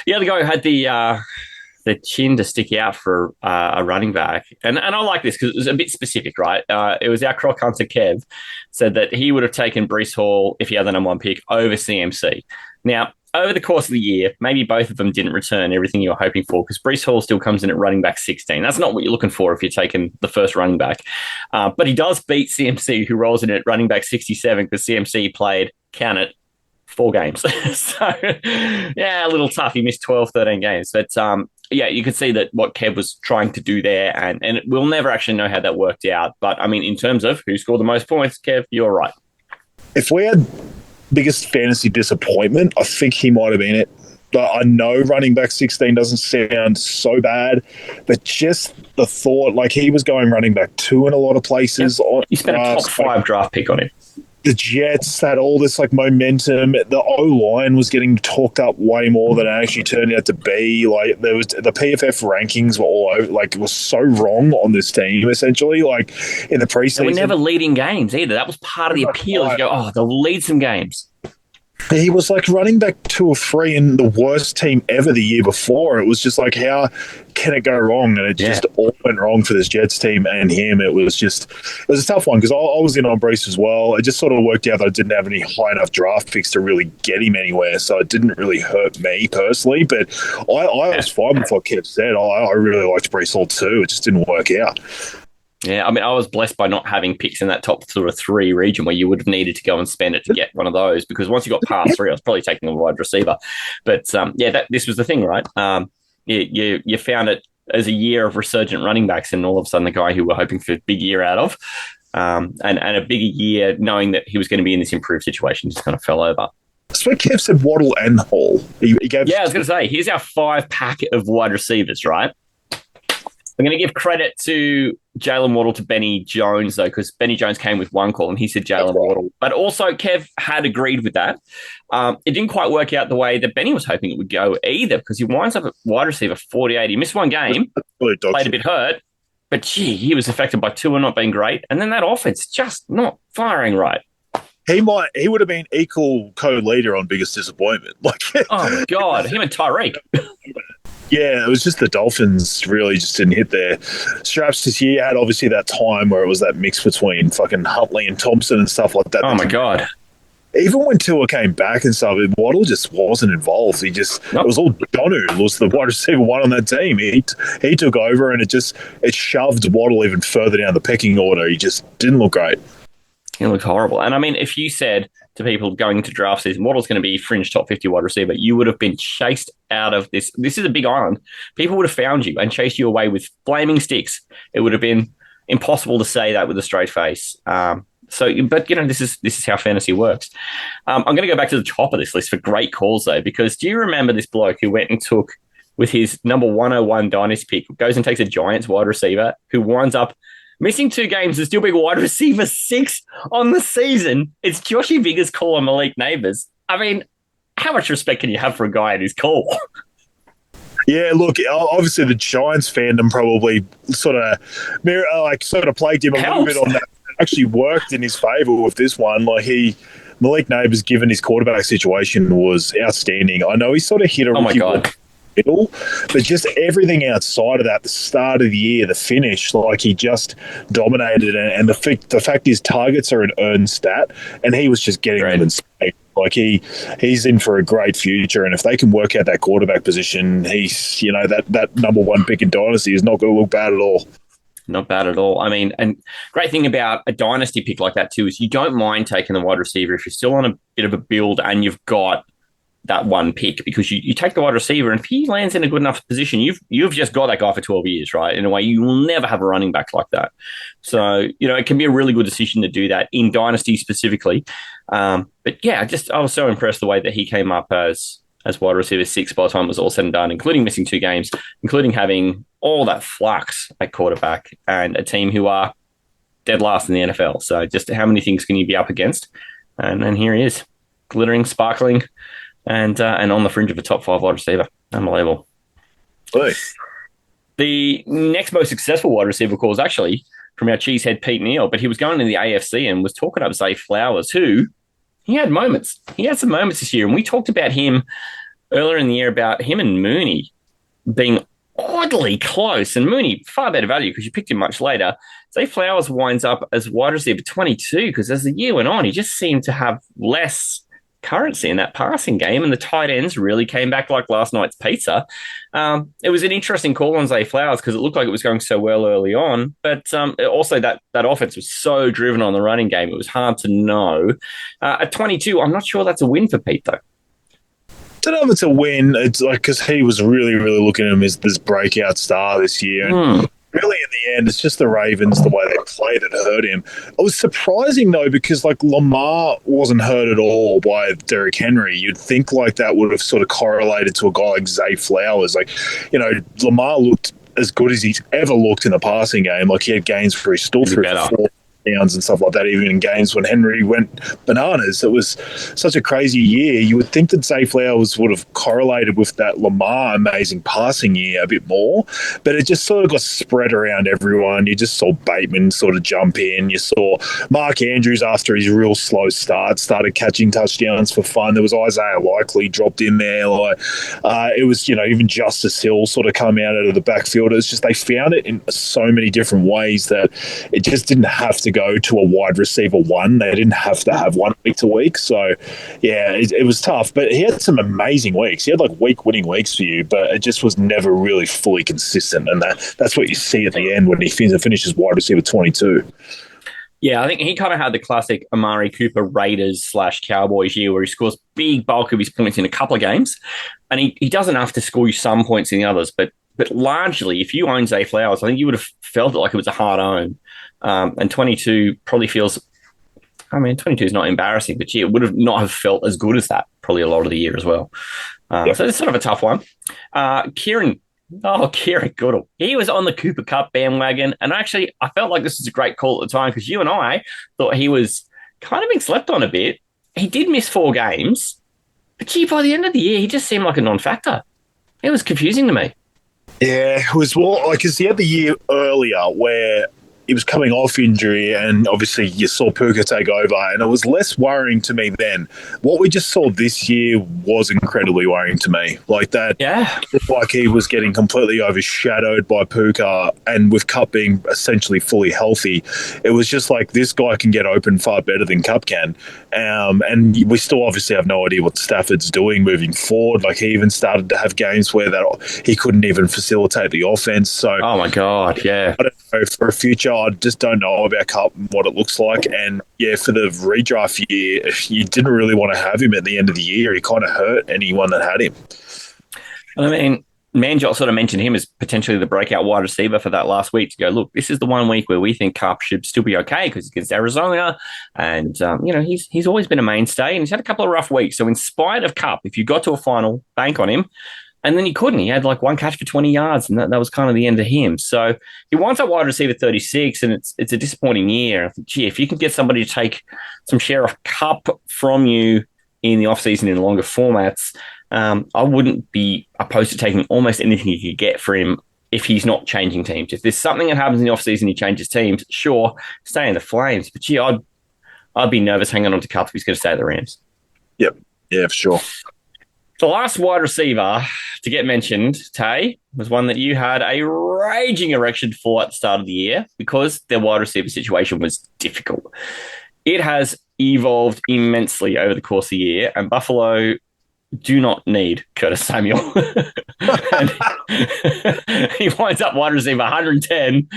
The other guy who had the chin to stick out for a running back. And I like this because it was a bit specific, right? It was our croc hunter, Kev, said that he would have taken Breece Hall if he had the number 1 pick over CMC. Now, over the course of the year, maybe both of them didn't return everything you were hoping for because Breece Hall still comes in at running back 16. That's not what you're looking for if you're taking the first running back. But he does beat CMC, who rolls in at running back 67 because CMC played, count it, 4 games. So, yeah, a little tough. He missed 12, 13 games. But, yeah, you could see that what Kev was trying to do there, and we'll never actually know how that worked out. But, I mean, in terms of who scored the most points, Kev, you're right. If we had biggest fantasy disappointment, I think he might have been it. But I know running back 16 doesn't sound so bad, but just the thought, like he was going running back 2 in a lot of places. Yep. You spent a top 5 draft pick on him. The Jets had all this like momentum. The O-line was getting talked up way more than it actually turned out to be. Like there was the PFF rankings were all over, like it was so wrong on this team essentially. Like in the preseason, they were never leading games either. That was part of the appeal. You go, they'll lead some games. He was like running back 2 or 3 in the worst team ever the year before. It was just like, how can it go wrong? And it just all went wrong for this Jets team and him. It was a tough one because I was in on Brees as well. It just sort of worked out that I didn't have any high enough draft picks to really get him anywhere. So it didn't really hurt me personally. But I was fine with what Kev said. I really liked Brees Hall too. It just didn't work out. Yeah, I mean, I was blessed by not having picks in that top sort of 3 region where you would have needed to go and spend it to get one of those, because once you got past 3, I was probably taking a wide receiver. But this was the thing, right? You found it as a year of resurgent running backs, and all of a sudden the guy who we're hoping for a big year out of, and a bigger year knowing that he was going to be in this improved situation just kind of fell over. That's what Kev said, Waddle and Hall. I was going to say, here's our 5 pack of wide receivers, right? I'm going to give credit to Jalen Waddle to Benny Jones, though, because Benny Jones came with one call and he said Jalen Waddle. But also, Kev had agreed with that. It didn't quite work out the way that Benny was hoping it would go either, because he winds up at wide receiver 48. He missed one game, played a bit hurt, but gee, he was affected by Tua not being great. And then that offense just not firing right. He would have been equal co-leader on biggest disappointment. Oh, my God, him and Tyreek. Yeah, it was just the Dolphins really just didn't hit their straps this year. Had obviously that time where it was that mix between fucking Huntley and Thompson and stuff like that. Oh, my God. Even when Tua came back and stuff, Waddle just wasn't involved. It was all Donu was the wide receiver 1 on that team. He took over and it shoved Waddle even further down the pecking order. He just didn't look great. He looked horrible. And I mean, if you said to people going to draft season, Waddle's going to be fringe top 50 wide receiver, you would have been chased out of this. This is a big island. People would have found you and chased you away with flaming sticks. It would have been impossible to say that with a straight face. But this is how fantasy works. I'm going to go back to the top of this list for great calls, though, because do you remember this bloke who went and took with his number 101 dynasty pick, goes and takes a Giants wide receiver who winds up missing 2 games and still being wide receiver 6 on the season? It's Joshy Bigger's call on Malik Neighbors. I mean, how much respect can you have for a guy at his call? Yeah, look, obviously the Giants fandom probably sort of plagued him a little bit on that. Actually worked in his favour with this one. Malik Neighbors, given his quarterback situation, was outstanding. I know he sort of hit a my God. Middle, but just everything outside of that, the start of the year, the finish, he just dominated. And the fact is, targets are an earned stat, and he was just getting them in space. He's in for a great future, and if they can work out that quarterback position, he's that number 1 pick in dynasty is not going to look bad at all. Not bad at all. I mean, and great thing about a dynasty pick like that too is you don't mind taking the wide receiver if you're still on a bit of a build and you've got that 1 pick, because you take the wide receiver, and if he lands in a good enough position, you've just got that guy for 12 years, right? In a way, you will never have a running back like that. So, it can be a really good decision to do that in Dynasty specifically. But yeah, I was so impressed the way that he came up as wide receiver 6 by the time it was all said and done, including missing 2 games, including having all that flux at quarterback and a team who are dead last in the NFL. So just how many things can you be up against? And here he is, glittering, sparkling, and on the fringe of a top 5 wide receiver. Unbelievable. Hey. The next most successful wide receiver call is actually from our cheesehead Pete Neal, but he was going to the AFC and was talking up Zay Flowers, who he had moments. He had some moments this year, and we talked about him earlier in the year about him and Mooney being oddly close, and Mooney far better value because you picked him much later. Zay Flowers winds up as wide receiver 22 because as the year went on, he just seemed to have less currency in that passing game, and the tight ends really came back like last night's pizza. It was an interesting call on Zay Flowers because it looked like it was going so well early on, but also that offense was so driven on the running game, it was hard to know. At 22, I'm not sure that's a win for Pete, though. I don't know if it's a win. It's because he was really, really looking at him as this breakout star this year. And really, in the end, it's just the Ravens, the way they play that hurt him. It was surprising, though, because, like, Lamar wasn't hurt at all by Derrick Henry. You'd think, like, that would have sort of correlated to a guy like Zay Flowers. Like, Lamar looked as good as he's ever looked in the passing game. Like, he had gains where he still threw for 4 downs and stuff like that, even in games when Henry went bananas. It was such a crazy year. You would think that Zay Flowers would have correlated with that Lamar amazing passing year a bit more, but it just sort of got spread around everyone. You just saw Bateman sort of jump in. You saw Mark Andrews, after his real slow start, started catching touchdowns for fun. There was Isaiah Likely dropped in there. It was, even Justice Hill sort of come out of the backfield. It's just they found it in so many different ways that it just didn't have to go to a wide receiver one. They didn't have to have one week to week. So, yeah, it was tough. But he had some amazing weeks. He had like week-winning weeks for you, but it just was never really fully consistent. And that's what you see at the end when he finishes wide receiver 22. Yeah, I think he kind of had the classic Amari Cooper Raiders / Cowboys year where he scores big bulk of his points in a couple of games. And he doesn't have to score you some points in the others. But largely, if you own Zay Flowers, I think you would have felt it like it was a hard own. And 22 probably feels, 22 is not embarrassing, but it would have not have felt as good as that probably a lot of the year as well. So it's sort of a tough one. Kieran Goodall. He was on the Cooper Kupp bandwagon. And actually, I felt like this was a great call at the time because you and I thought he was kind of being slept on a bit. He did miss 4 games. But by the end of the year, he just seemed like a non-factor. It was confusing to me. Yeah, it was more like, because he had the year earlier where he was coming off injury, and obviously you saw Puka take over, and it was less worrying to me then. What we just saw this year was incredibly worrying to me. Like that, like he was getting completely overshadowed by Puka, and with Kupp being essentially fully healthy, it was just like this guy can get open far better than Kupp can. And we still obviously have no idea what Stafford's doing moving forward. Like he even started to have games where he couldn't even facilitate the offense. So, oh my God, yeah. I don't know, for a future, I just don't know about Kupp and what it looks like. And yeah, for the redraft year, you didn't really want to have him at the end of the year. He kind of hurt anyone that had him. I mean, Manjot sort of mentioned him as potentially the breakout wide receiver for that last week to go, look, this is the 1 week where we think Kupp should still be okay because against Arizona. And, he's always been a mainstay and he's had a couple of rough weeks. So in spite of Kupp, if you got to a final, bank on him. And then he couldn't. He had like 1 catch for 20 yards, and that was kind of the end of him. So he winds up wide receiver 36, and it's a disappointing year. I think, if you can get somebody to take some share of Kupp from you in the offseason in longer formats, I wouldn't be opposed to taking almost anything you could get for him if he's not changing teams. If there's something that happens in the offseason, he changes teams, sure, stay in the Flames. But I'd be nervous hanging on to Kupp if he's going to stay at the Rams. Yep. Yeah, for sure. The last wide receiver to get mentioned, Tay, was one that you had a raging erection for at the start of the year because their wide receiver situation was difficult. It has evolved immensely over the course of the year, and Buffalo do not need Curtis Samuel. And he winds up wide receiver 110.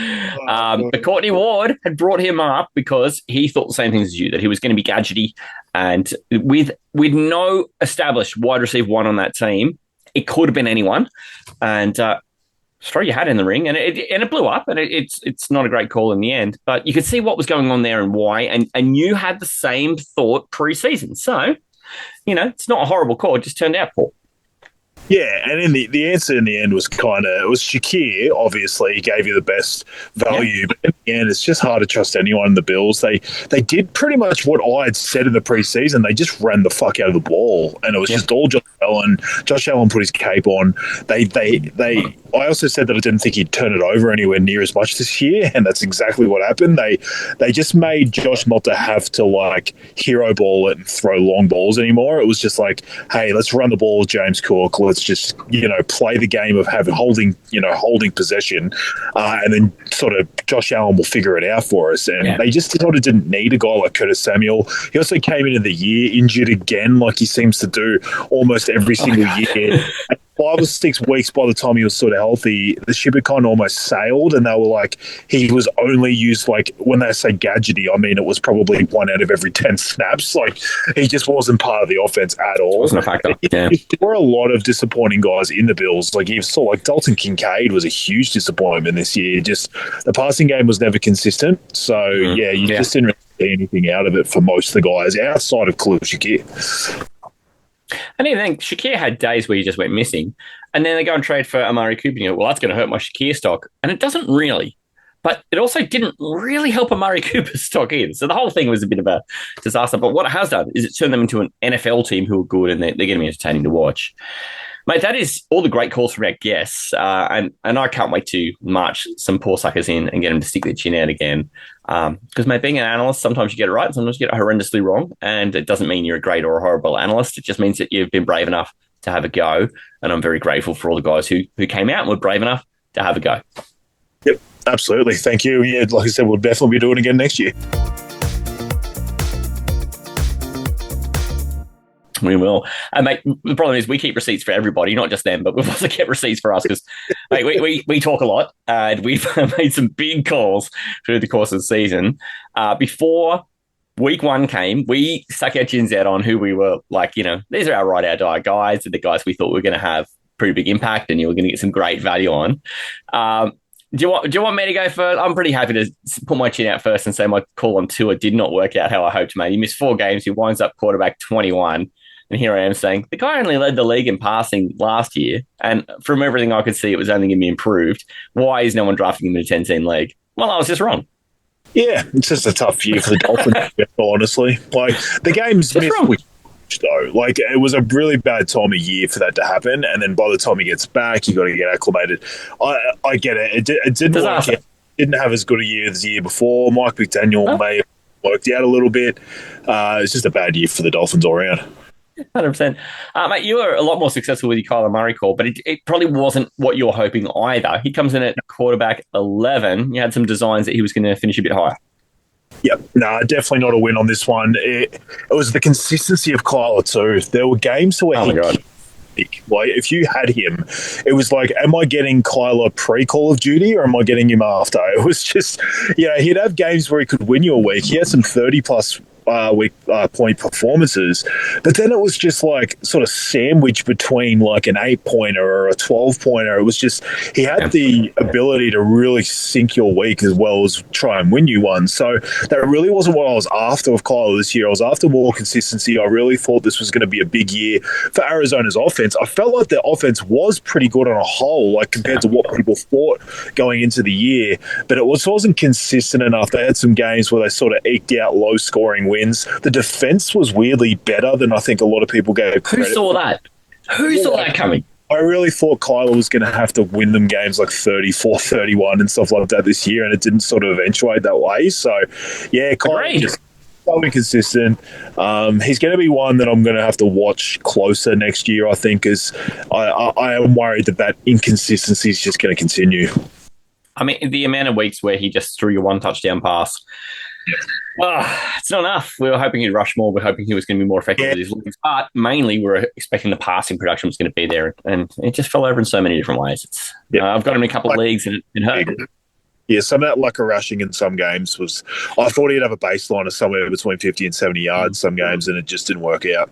But Courtney Ward had brought him up because he thought the same things as you, that he was going to be gadgety. And with no established wide receiver 1 on that team, it could have been anyone. And throw your hat in the ring, and it blew up, and it's not a great call in the end. But you could see what was going on there and why, and you had the same thought pre-season. So, it's not a horrible call. It just turned out poor. Yeah, and in the answer in the end was it was Shakir, obviously. He gave you the best value. Yeah. But in the end, it's just hard to trust anyone in the Bills. They did pretty much what I had said in the preseason. They just ran the fuck out of the ball. And it was just all Josh Allen. Josh Allen put his cape on. I also said that I didn't think he'd turn it over anywhere near as much this year, and that's exactly what happened. They just made Josh not to have to hero ball it and throw long balls anymore. It was just like, hey, let's run the ball with James Cook. Let's just play the game of holding possession, and then sort of Josh Allen will figure it out for us. And they just sort of didn't need a guy like Curtis Samuel. He also came into the year injured again, like he seems to do almost every single year. 5 or 6 weeks by the time he was sort of healthy, the ship had kind of almost sailed, and they were like, he was only used, like, when they say gadgety, I mean, it was probably 1 out of every 10 snaps. Like, he just wasn't part of the offense at all. Wasn't a factor. Yeah. There were a lot of disappointing guys in the Bills. Like, you saw, like, Dalton Kincaid was a huge disappointment this year. Just the passing game was never consistent. So, you just didn't really see anything out of it for most of the guys outside of Khalil Shakir. And even then, Shakir had days where he just went missing, and then they go and trade for Amari Cooper. And you go, well, that's going to hurt my Shakir stock. And it doesn't really. But it also didn't really help Amari Cooper's stock either. So the whole thing was a bit of a disaster. But what it has done is it turned them into an NFL team who are good, and they're going to be entertaining to watch. Mate, that is all the great calls from our guests. And I can't wait to march some poor suckers in and get them to stick their chin out again. Because, mate, being an analyst, sometimes you get it right, sometimes you get it horrendously wrong. And it doesn't mean you're a great or a horrible analyst. It just means that you've been brave enough to have a go. And I'm very grateful for all the guys who came out and were brave enough to have a go. Yep, absolutely. Thank you. Yeah, like I said, we'll definitely be doing it again next year. We will. And, mate, the problem is we keep receipts for everybody, not just them, but we've also kept receipts for us because, mate, we talk a lot and we've made some big calls through the course of the season. Before week 1 came, we stuck our chins out on who we were like, these are our ride, our die guys, and the guys we thought were going to have pretty big impact and you were going to get some great value on. Do you want me to go first? I'm pretty happy to put my chin out first and say my call on Tua did not work out how I hoped, mate. He missed 4 games. He winds up quarterback 21. And here I am saying, the guy only led the league in passing last year. And from everything I could see, it was only going to be improved. Why is no one drafting him in a 10-team league? Well, I was just wrong. Yeah, it's just a tough year for the Dolphins, honestly. Like, the game's missed though. Like, it was a really bad time of year for that to happen. And then by the time he gets back, you got to get acclimated. I get it. It didn't work out. Didn't have as good a year as the year before. Mike McDaniel may have worked out a little bit. It's just a bad year for the Dolphins all around. 100%. Mate, you were a lot more successful with your Kyler Murray call, but it probably wasn't what you were hoping either. He comes in at quarterback 11. You had some designs that he was going to finish a bit higher. Yep. No, definitely not a win on this one. It was the consistency of Kyler too. There were games where like, if you had him, it was like, am I getting Kyler pre-Call of Duty or am I getting him after? It was just, he'd have games where he could win you a week. He had some 30-plus week point performances, but then it was just like sort of sandwiched between like an 8-pointer or a 12-pointer. It was just, he had the ability to really sink your week as well as try and win you one. So that really wasn't what I was after with Kyler this year. I was after more consistency. I really thought this was going to be a big year for Arizona's offense. I felt like their offense was pretty good on a whole, like compared to what people thought going into the year, but it wasn't consistent enough. They had some games where they sort of eked out low-scoring wins. The defense was weirdly better than I think a lot of people gave credit. Who saw that? Who saw that coming? I really thought Kyler was going to have to win them games like 34-31 and stuff like that this year, and it didn't sort of eventuate that way. So, yeah, Kyler just so inconsistent. He's going to be one that I'm going to have to watch closer next year, I think, as I am worried that inconsistency is just going to continue. I mean, the amount of weeks where he just threw you 1 touchdown pass, it's not enough. We were hoping he'd rush more. We're hoping he was going to be more effective with his legs. But mainly, we're expecting the passing production was going to be there. And it just fell over in so many different ways. I've got him in a couple of leagues and it hurt. Yeah, some of that luck of rushing in some games was... I thought he'd have a baseline of somewhere between 50 and 70 yards some games, and it just didn't work out.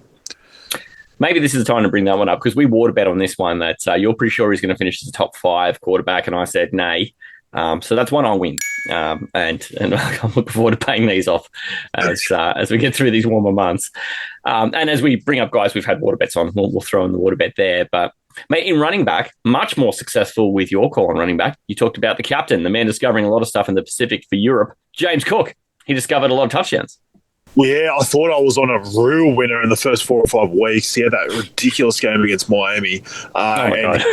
Maybe this is the time to bring that one up because we water bet on this one that you're pretty sure he's going to finish as a top 5 quarterback, and I said nay. So that's one I'll win. And I'm looking forward to paying these off as we get through these warmer months. And as we bring up guys we've had water bets on, we'll throw in the water bet there. But, mate, in running back, much more successful with your call on running back. You talked about the captain, the man discovering a lot of stuff in the Pacific for Europe, James Cook. He discovered a lot of touchdowns. Yeah, I thought I was on a real winner in the first 4 or 5 weeks. He had that ridiculous game against Miami. And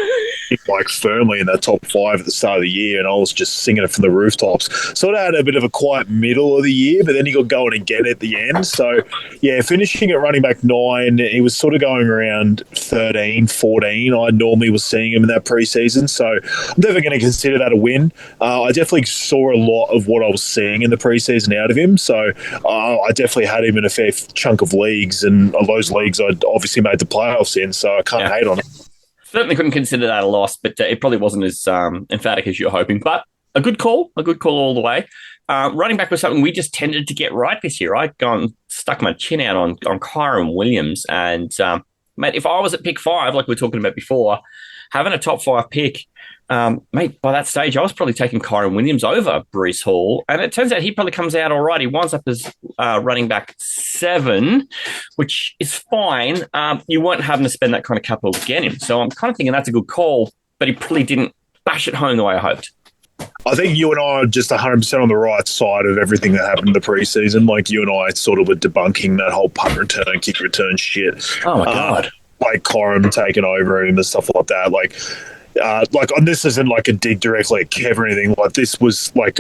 like firmly in that top 5 at the start of the year, and I was just singing it from the rooftops. Sort of had a bit of a quiet middle of the year, but then he got going again at the end. So, yeah, finishing at running back 9, he was sort of going around 13, 14. I normally was seeing him in that preseason, so I'm never going to consider that a win. I definitely saw a lot of what I was seeing in the preseason out of him, so I definitely had him in a fair chunk of leagues, and of those leagues I'd obviously made the playoffs in, so I can't hate on him. Certainly couldn't consider that a loss, but it probably wasn't as emphatic as you're hoping. But a good call all the way. Running back was something we just tended to get right this year. I'd gone stuck my chin out on Kyron Williams, and mate, if I was at pick 5, like we were talking about before, having a top 5 pick, mate, by that stage, I was probably taking Kyron Williams over Breece Hall, and it turns out he probably comes out all right. He winds up as running back 7, which is fine. You weren't having to spend that kind of capital to get him, so I'm kind of thinking that's a good call, but he probably didn't bash it home the way I hoped. I think you and I are just 100% on the right side of everything that happened in the preseason. Like, you and I sort of were debunking that whole punt return, kick return shit. Oh, my God. Like, Corum taking over him and stuff like that. Like, and this isn't like a dig directly at Kev or anything. Like, this was, like,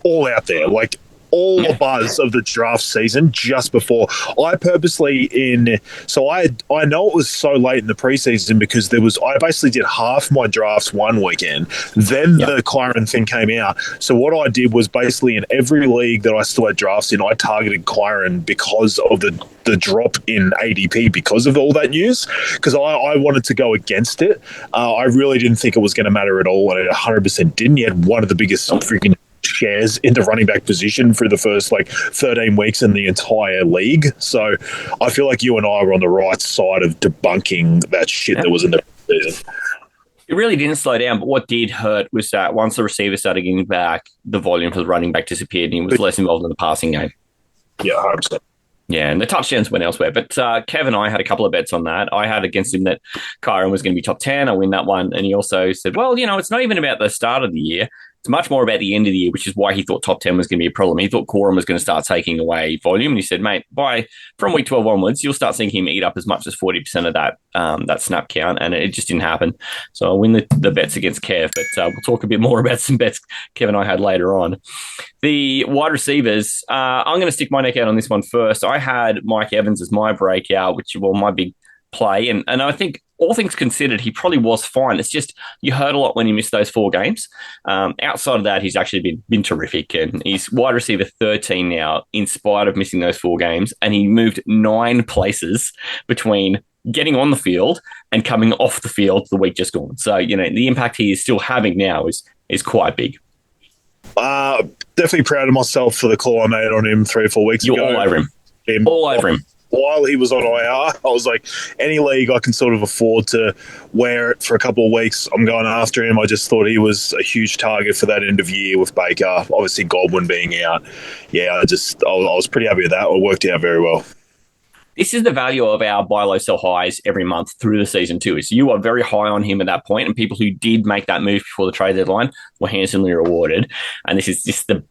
all out there. Like, all the buzz of the draft season just before. I purposely I know it was so late in the preseason because I basically did half my drafts one weekend. Then the Kyron thing came out. So what I did was basically in every league that I still had drafts in, I targeted Kyron because of the drop in ADP because of all that news, because I wanted to go against it. I really didn't think it was going to matter at all, and it 100% didn't. He had one of the biggest freaking shares in the running back position for the first 13 weeks in the entire league. So I feel like you and I were on the right side of debunking that shit that was in the season. It really didn't slow down, but what did hurt was that once the receiver started getting back, the volume for the running back disappeared and he was less involved in the passing game. Yeah, 100%. Yeah, and the touchdowns went elsewhere. But Kev and I had a couple of bets on that. I had against him that Kyron was going to be top 10. I win that one. And he also said, well, it's not even about the start of the year. It's much more about the end of the year, which is why he thought top 10 was going to be a problem. He thought Corum was going to start taking away volume. And he said, mate, from week 12 onwards, you'll start seeing him eat up as much as 40% of that snap count. And it just didn't happen. So I'll win the bets against Kev. But we'll talk a bit more about some bets Kev and I had later on. The wide receivers, I'm going to stick my neck out on this one first. I had Mike Evans as my breakout, my big play. And I think all things considered, he probably was fine. It's just you heard a lot when he missed those 4 games. Outside of that, he's actually been terrific. And he's wide receiver 13 now, in spite of missing those 4 games. And he moved 9 places between getting on the field and coming off the field the week just gone. So, the impact he is still having now is quite big. Definitely proud of myself for the call I made on him 3 or 4 weeks ago. You're all over him. All over him. While he was on IR, I was like, any league I can sort of afford to wear it for a couple of weeks, I'm going after him. I just thought he was a huge target for that end of year with Baker. Obviously, Godwin being out. Yeah, I was pretty happy with that. It worked out very well. This is the value of our buy low, sell highs every month through the season too. Is you are very high on him at that point, and people who did make that move before the trade deadline were handsomely rewarded. And this is just the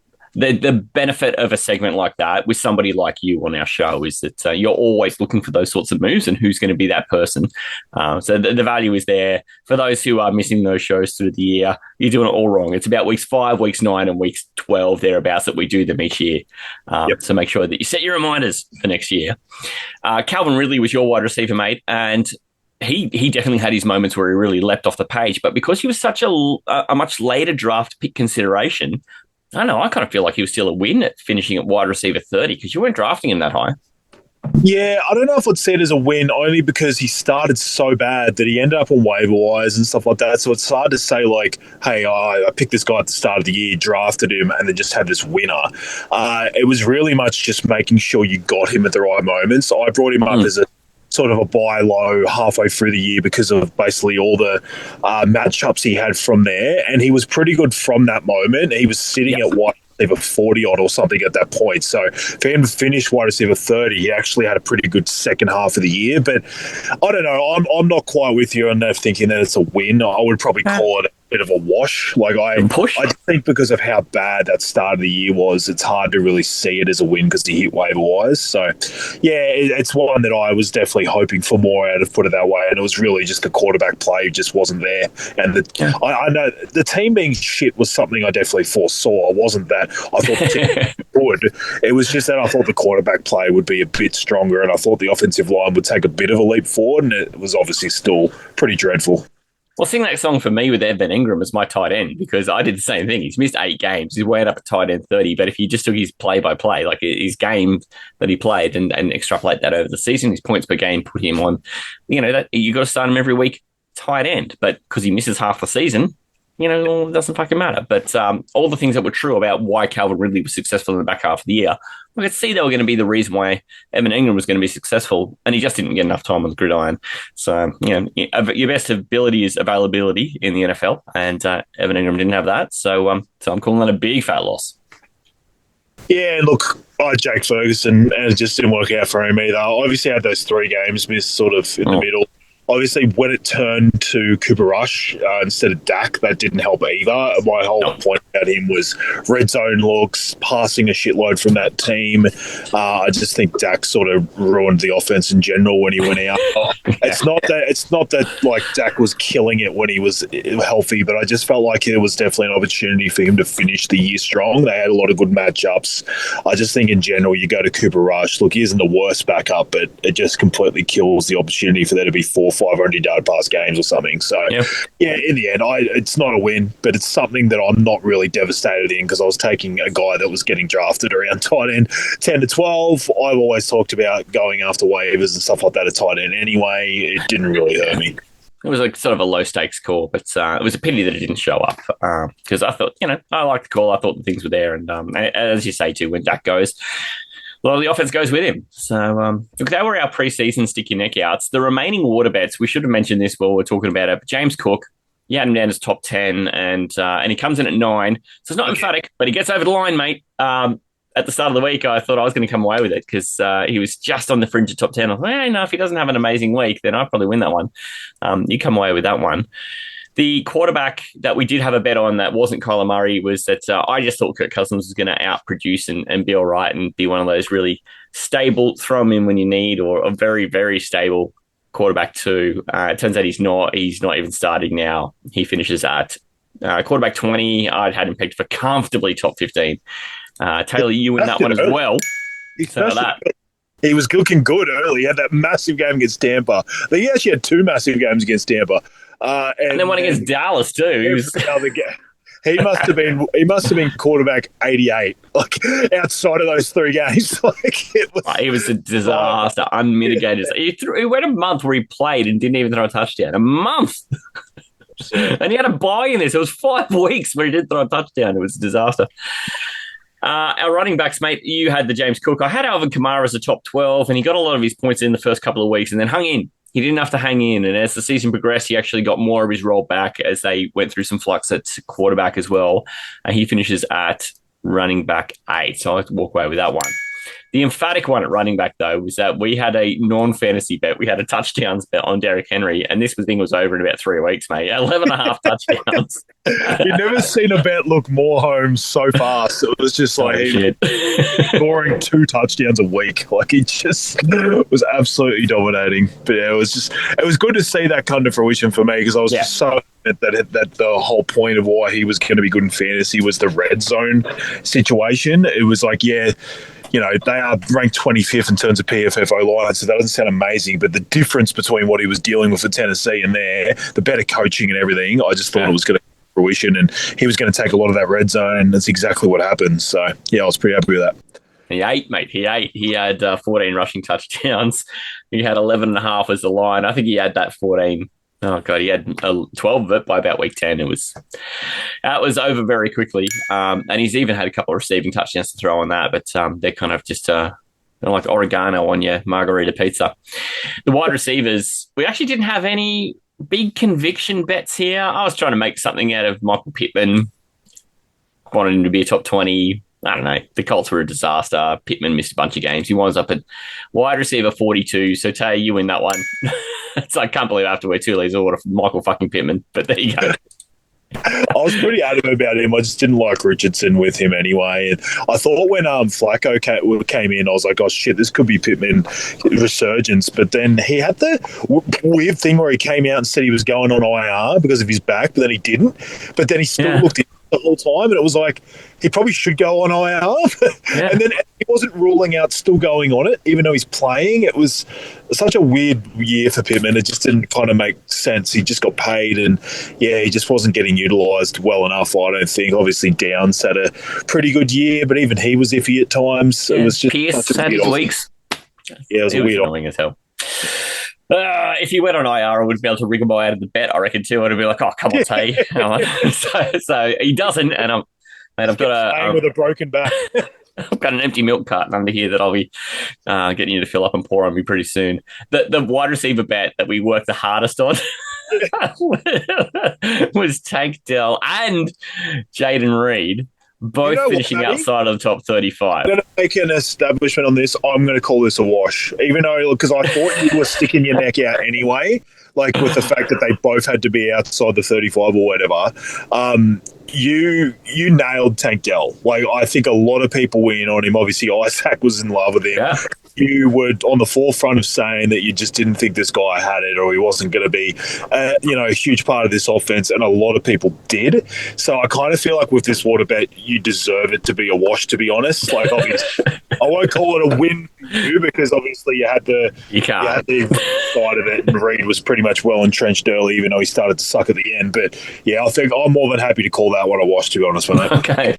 benefit of a segment like that with somebody like you on our show is that you're always looking for those sorts of moves and who's going to be that person. So the value is there. For those who are missing those shows through the year, you're doing it all wrong. It's about weeks 5, weeks 9, and weeks 12 thereabouts that we do them each year. So make sure that you set your reminders for next year. Calvin Ridley was your wide receiver, mate, and he definitely had his moments where he really leapt off the page. But because he was such a much later draft pick consideration, I don't know, I kind of feel like he was still a win at finishing at wide receiver 30 because you weren't drafting him that high. Yeah, I don't know if I'd say it as a win, only because he started so bad that he ended up on waiver wires and stuff like that. So it's hard to say hey, I picked this guy at the start of the year, drafted him, and then just had this winner. It was really much just making sure you got him at the right moments. I brought him up as a sort of a buy low halfway through the year because of basically all the matchups he had from there. And he was pretty good from that moment. He was sitting at wide receiver 40 odd or something at that point. So for him to finish wide receiver 30, he actually had a pretty good second half of the year. But I don't know. I'm not quite with you on that, thinking that it's a win. I would probably call it a bit of a wash. I think because of how bad that start of the year was, it's hard to really see it as a win because he hit waiver wise. So yeah, it's one that I was definitely hoping for more out of, put it that way. And it was really just the quarterback play just wasn't there. And I know the team being shit was something I definitely foresaw. It wasn't that I thought the team was good. It was just that I thought the quarterback play would be a bit stronger, and I thought the offensive line would take a bit of a leap forward, and it was obviously still pretty dreadful. Well, sing that song for me with Evan Ingram as my tight end, because I did the same thing. He's missed 8 games. He's wound up at tight end 30. But if you just took his play-by-play, like his game that he played and extrapolate that over the season, his points per game, put him on, you got to start him every week. tight end, but because he misses half the season, it doesn't fucking matter. But all the things that were true about why Calvin Ridley was successful in the back half of the year, I could see they were going to be the reason why Evan Ingram was going to be successcle, and he just didn't get enough time on the gridiron. So, your best ability is availability in the NFL, and Evan Ingram didn't have that. So I'm calling that a big fat loss. Yeah, look, Jake Ferguson, and it just didn't work out for him either. Obviously, had those 3 games missed sort of in the middle. Obviously, when it turned to Cooper Rush instead of Dak, that didn't help either. My whole point about him was red zone looks, passing a shitload from that team. I just think Dak sort of ruined the offense in general when he went out. It's not that like Dak was killing it when he was healthy, but I just felt like it was definitely an opportunity for him to finish the year strong. They had a lot of good matchups. I just think in general, you go to Cooper Rush. Look, he isn't the worst backup, but it just completely kills the opportunity for there to be 500-yard pass games or something. So, in the end, it's not a win, but it's something that I'm not really devastated in because I was taking a guy that was getting drafted around tight end 10 to 12. I've always talked about going after waivers and stuff like that at tight end anyway. It didn't really hurt me. It was like sort of a low-stakes call, but it was a pity that it didn't show up because I thought, I liked the call. I thought the things were there. And as you say, too, when Dak goes, a lot of the offense goes with him. So, look, they were our preseason stick your neck outs. The remaining water bets, we should have mentioned this while we're talking about it. But James Cook, you had him down as top 10, and he comes in at 9. So it's not emphatic, but he gets over the line, mate. At the start of the week, I thought I was going to come away with it because he was just on the fringe of top 10. I thought, if he doesn't have an amazing week, then I'll probably win that one. You come away with that one. The quarterback that we did have a bet on that wasn't Kyler Murray was that I just thought Kirk Cousins was going to outproduce and be all right and be one of those really stable, throw him in when you need, or a very, very stable quarterback too. It turns out he's not even starting now. He finishes at quarterback 20. I'd had him picked for comfortably top 15. Taylor, you win that one as well. So that. He was looking good early. He had that massive game against Tampa. He actually had 2 massive games against Tampa. And then one against Dallas too. He must have been quarterback 88. Like outside of those 3 games, he was a disaster, unmitigated. He went a month where he played and didn't even throw a touchdown. A month, and he had a bye in this. It was 5 weeks where he didn't throw a touchdown. It was a disaster. Our running backs, mate, you had the James Cook. I had Alvin Kamara as a top 12, and he got a lot of his points in the first couple of weeks and then hung in. He didn't have to hang in, and as the season progressed, he actually got more of his role back as they went through some flux at quarterback as well. And he finishes at running back 8, so I like to walk away with that one. The emphatic one at running back, though, was that we had a non-fantasy bet. We had a touchdowns bet on Derrick Henry, and this thing was over in about 3 weeks, mate. 11.5 touchdowns. You've never seen a bet look more home so fast. It was just like scoring 2 touchdowns a week. Like he just was absolutely dominating. But yeah, it was good to see that come to fruition for me because I was just so that the whole point of why he was going to be good in fantasy was the red zone situation. It was like, they are ranked 25th in terms of PFF O-line, so that doesn't sound amazing, but the difference between what he was dealing with for Tennessee and the better coaching and everything, I just thought it was going to come to fruition, and he was going to take a lot of that red zone, and that's exactly what happened. So, I was pretty happy with that. He ate, mate. He ate. He had 14 rushing touchdowns. He had 11.5 as the line. I think he had that 14. Oh, God, he had 12 of it by about week 10. It was over very quickly. And he's even had a couple of receiving touchdowns to throw on that, but they're kind of just like oregano on your margarita pizza. The wide receivers, we actually didn't have any big conviction bets here. I was trying to make something out of Michael Pittman. Wanted him to be a top 20. I don't know. The Colts were a disaster. Pittman missed a bunch of games. He winds up at wide receiver 42. So, Tay, you win that one. I can't believe I have to wear 2 leagues of order for Michael fucking Pittman. But there you go. I was pretty adamant about him. I just didn't like Richardson with him anyway. And I thought when Flacco came in, I was like, oh, shit, this could be Pittman resurgence. But then he had the weird thing where he came out and said he was going on IR because of his back, but then he didn't. But then he still looked in the whole time, and it was like he probably should go on IR. And then he wasn't ruling out still going on it, even though he's playing. It was such a weird year for Pittman. It just didn't kind of make sense. He just got paid, and he just wasn't getting utilised well enough, I don't think. Obviously, Downs had a pretty good year, but even he was iffy at times. It was just Pierce had his weeks. Yeah, it was annoying as hell. If he went on IR, I would be able to wriggle my way out of the bet, I reckon, too. I'd be like, oh, come on, Tay. So he doesn't, and I've got with a broken back. I've got an empty milk carton under here that I'll be getting you to fill up and pour on me pretty soon. The wide receiver bet that we worked the hardest on was Tank Dell and Jaden Reed, both finishing outside of the top 35. I'm going to make an establishment on this. I'm going to call this a wash, even though, because I thought you were sticking your neck out anyway, like with the fact that they both had to be outside the 35 or whatever. You nailed Tank Dell. Like, I think a lot of people were in on him. Obviously, Isaac was in love with him. Yeah. You were on the forefront of saying that you just didn't think this guy had it, or he wasn't going to be, a huge part of this offense, and a lot of people did. So I kind of feel like with this water bet, you deserve it to be a wash, to be honest. Like, obviously, I won't call it a win for you, because obviously you had the side of it, and Reed was pretty much well entrenched early, even though he started to suck at the end. But yeah, I think I'm more than happy to call that one a wash, to be honest with you. Okay.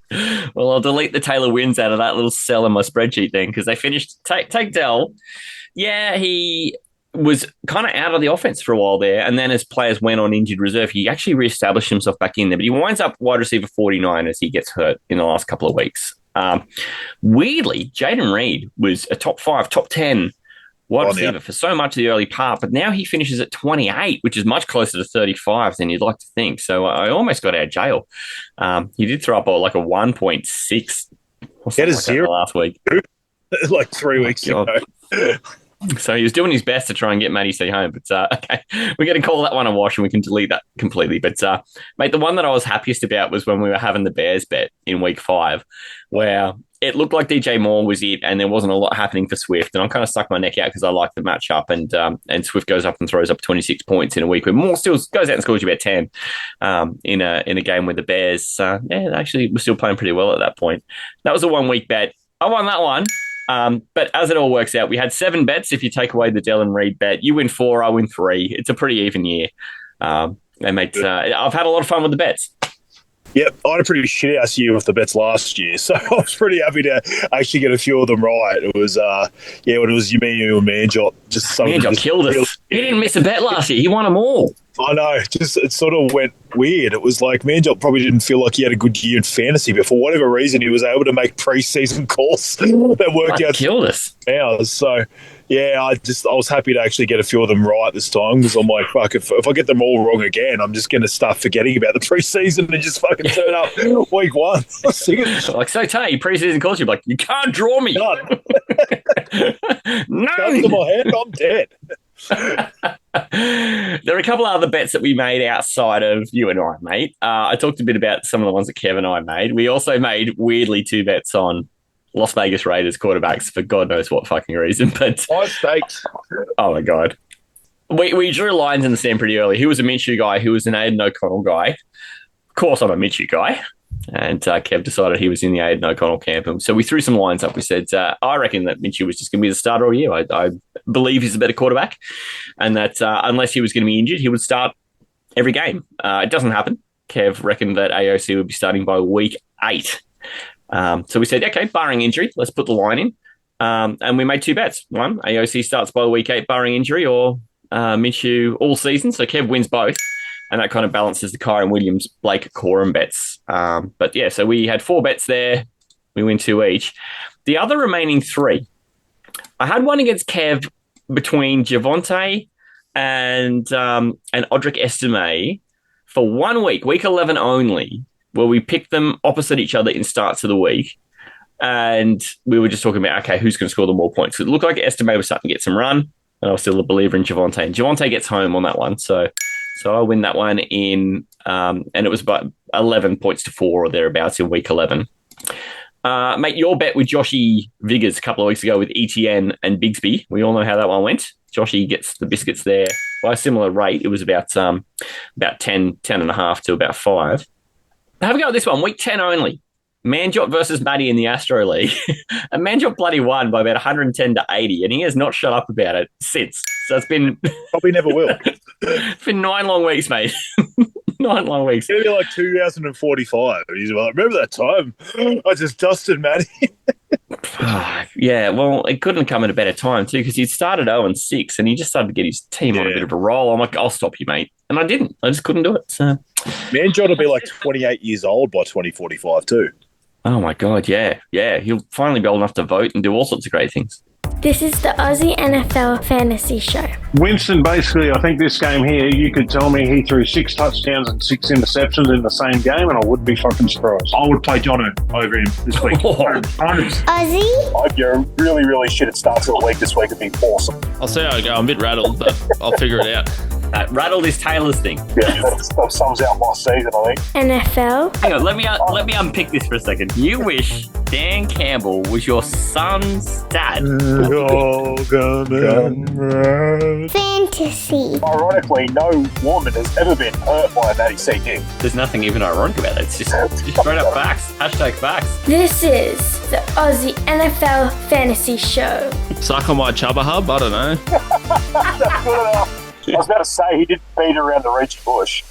Well, I'll delete the Taylor wins out of that little cell in my spreadsheet then, because they finished Take Dell. Yeah, he was kind of out of the offense for a while there, and then as players went on injured reserve, he actually reestablished himself back in there, but he winds up wide receiver 49 as he gets hurt in the last couple of weeks. Weirdly, Jaden Reed was a top 5, top 10 wide receiver for so much of the early part, but now he finishes at 28, which is much closer to 35 than you'd like to think. So I almost got out of jail. He did throw up like a 1.6 or something like that last week. Like 3 weeks ago. So he was doing his best to try and get Matty C home. But okay, we're going to call that one a wash and we can delete that completely. But mate, the one that I was happiest about was when we were having the Bears bet in week 5, where it looked like DJ Moore was it, and there wasn't a lot happening for Swift. And I kind of stuck my neck out because I liked the matchup. And Swift goes up and throws up 26 points in a week where Moore still goes out and scores you about 10 in a game with the Bears. Actually, we're still playing pretty well at that point. That was a 1 week bet. I won that one. But as it all works out, we had 7 bets. If you take away the Dell and Reed bet, you win 4, I win 3. It's a pretty even year. I've had a lot of fun with the bets. Yep, I had a pretty shit-ass year with the bets last year, so I was pretty happy to actually get a few of them right. It was, when it was you and Manjot. Manjot killed us. He didn't miss a bet last year. He won them all. I know. It sort of went weird. It was like Manjot probably didn't feel like he had a good year in fantasy, but for whatever reason, he was able to make pre-season calls that worked out. Killed us. Hours. So, yeah, I was happy to actually get a few of them right this time, because I'm like, fuck, if I get them all wrong again, I'm just going to start forgetting about the pre-season and just fucking turn up week 1. Like, so Tay, pre-season calls you like, you can't draw me. No. Comes to my hand, I'm dead. There are a couple of other bets that we made outside of you and I, mate. I talked a bit about some of the ones that Kev and I made. We also made, weirdly, 2 bets on Las Vegas Raiders quarterbacks for God knows what fucking reason. But 5 stakes. Oh, my God. We drew lines in the sand pretty early. He was a Minshew guy. Who was an Aiden O'Connell guy. Of course, I'm a Minshew guy. And Kev decided he was in the Aiden O'Connell camp. And so we threw some lines up. We said, I reckon that Minshew was just going to be the starter all year. I believe he's a better quarterback. And that unless he was going to be injured, he would start every game. It doesn't happen. Kev reckoned that AOC would be starting by week 8. So we said, okay, barring injury, let's put the line in. And we made 2 bets. One, AOC starts by week 8 barring injury, or Minshew all season. So Kev wins both. And that kind of balances the Kyron Williams, Blake Corum bets. But yeah, so we had 4 bets there. We win 2 each. The other remaining 3, I had one against Kev between Javonte and Audric Estime for 1 week, week 11 only, where we picked them opposite each other in starts of the week. And we were just talking about, okay, who's going to score the more points? It looked like Estime was starting to get some run, and I was still a believer in Javonte. And Javonte gets home on that one. So I win that one in, and it was about 11 points to 4 or thereabouts in week 11. Mate, your bet with Joshy Viggers a couple of weeks ago with ETN and Bigsby. We all know how that one went. Joshy gets the biscuits there by a similar rate. It was about 10 and a half to about 5. Have a go at this one. Week 10 only. Manjot versus Matty in the Astro League. And Manjot bloody won by about 110 to 80, and he has not shut up about it since. So it's been... Probably never will. It's been 9 long weeks, mate. 9 long weeks. Maybe like 2045. He's like, remember that time? I just dusted Matty. Yeah, well, it couldn't come at a better time too, because he'd started 0-6 and he just started to get his team on a bit of a roll. I'm like, I'll stop you, mate. And I didn't. I just couldn't do it. So, Manjot will be like 28 years old by 2045 too. oh my God, yeah. He'll finally be old enough to vote and do all sorts of great things. This is the Aussie NFL Fantasy Show. Winston, basically, I think this game here, you could tell me he threw 6 touchdowns and 6 interceptions in the same game, and I wouldn't be fucking surprised. I would play Jono over him this week. 100%. Aussie? I hope you're really, really shit at start of the week this week. It'd be awesome. I'll see how I go. I'm a bit rattled, but I'll figure it out. Rattled is Taylor's thing. Yeah, that sums out my season, I think. NFL? Hang on, let me unpick this for a second. You wish Dan Campbell was your son's dad. Fantasy. Ironically, no woman has ever been hurt by a Matty CD. There's nothing even ironic about it. It's just straight up facts. Hashtag facts. This is the Aussie NFL Fantasy Show. Suck on my Chubba Hub? I don't know. That's good enough. I was about to say he didn't beat around the reach bush.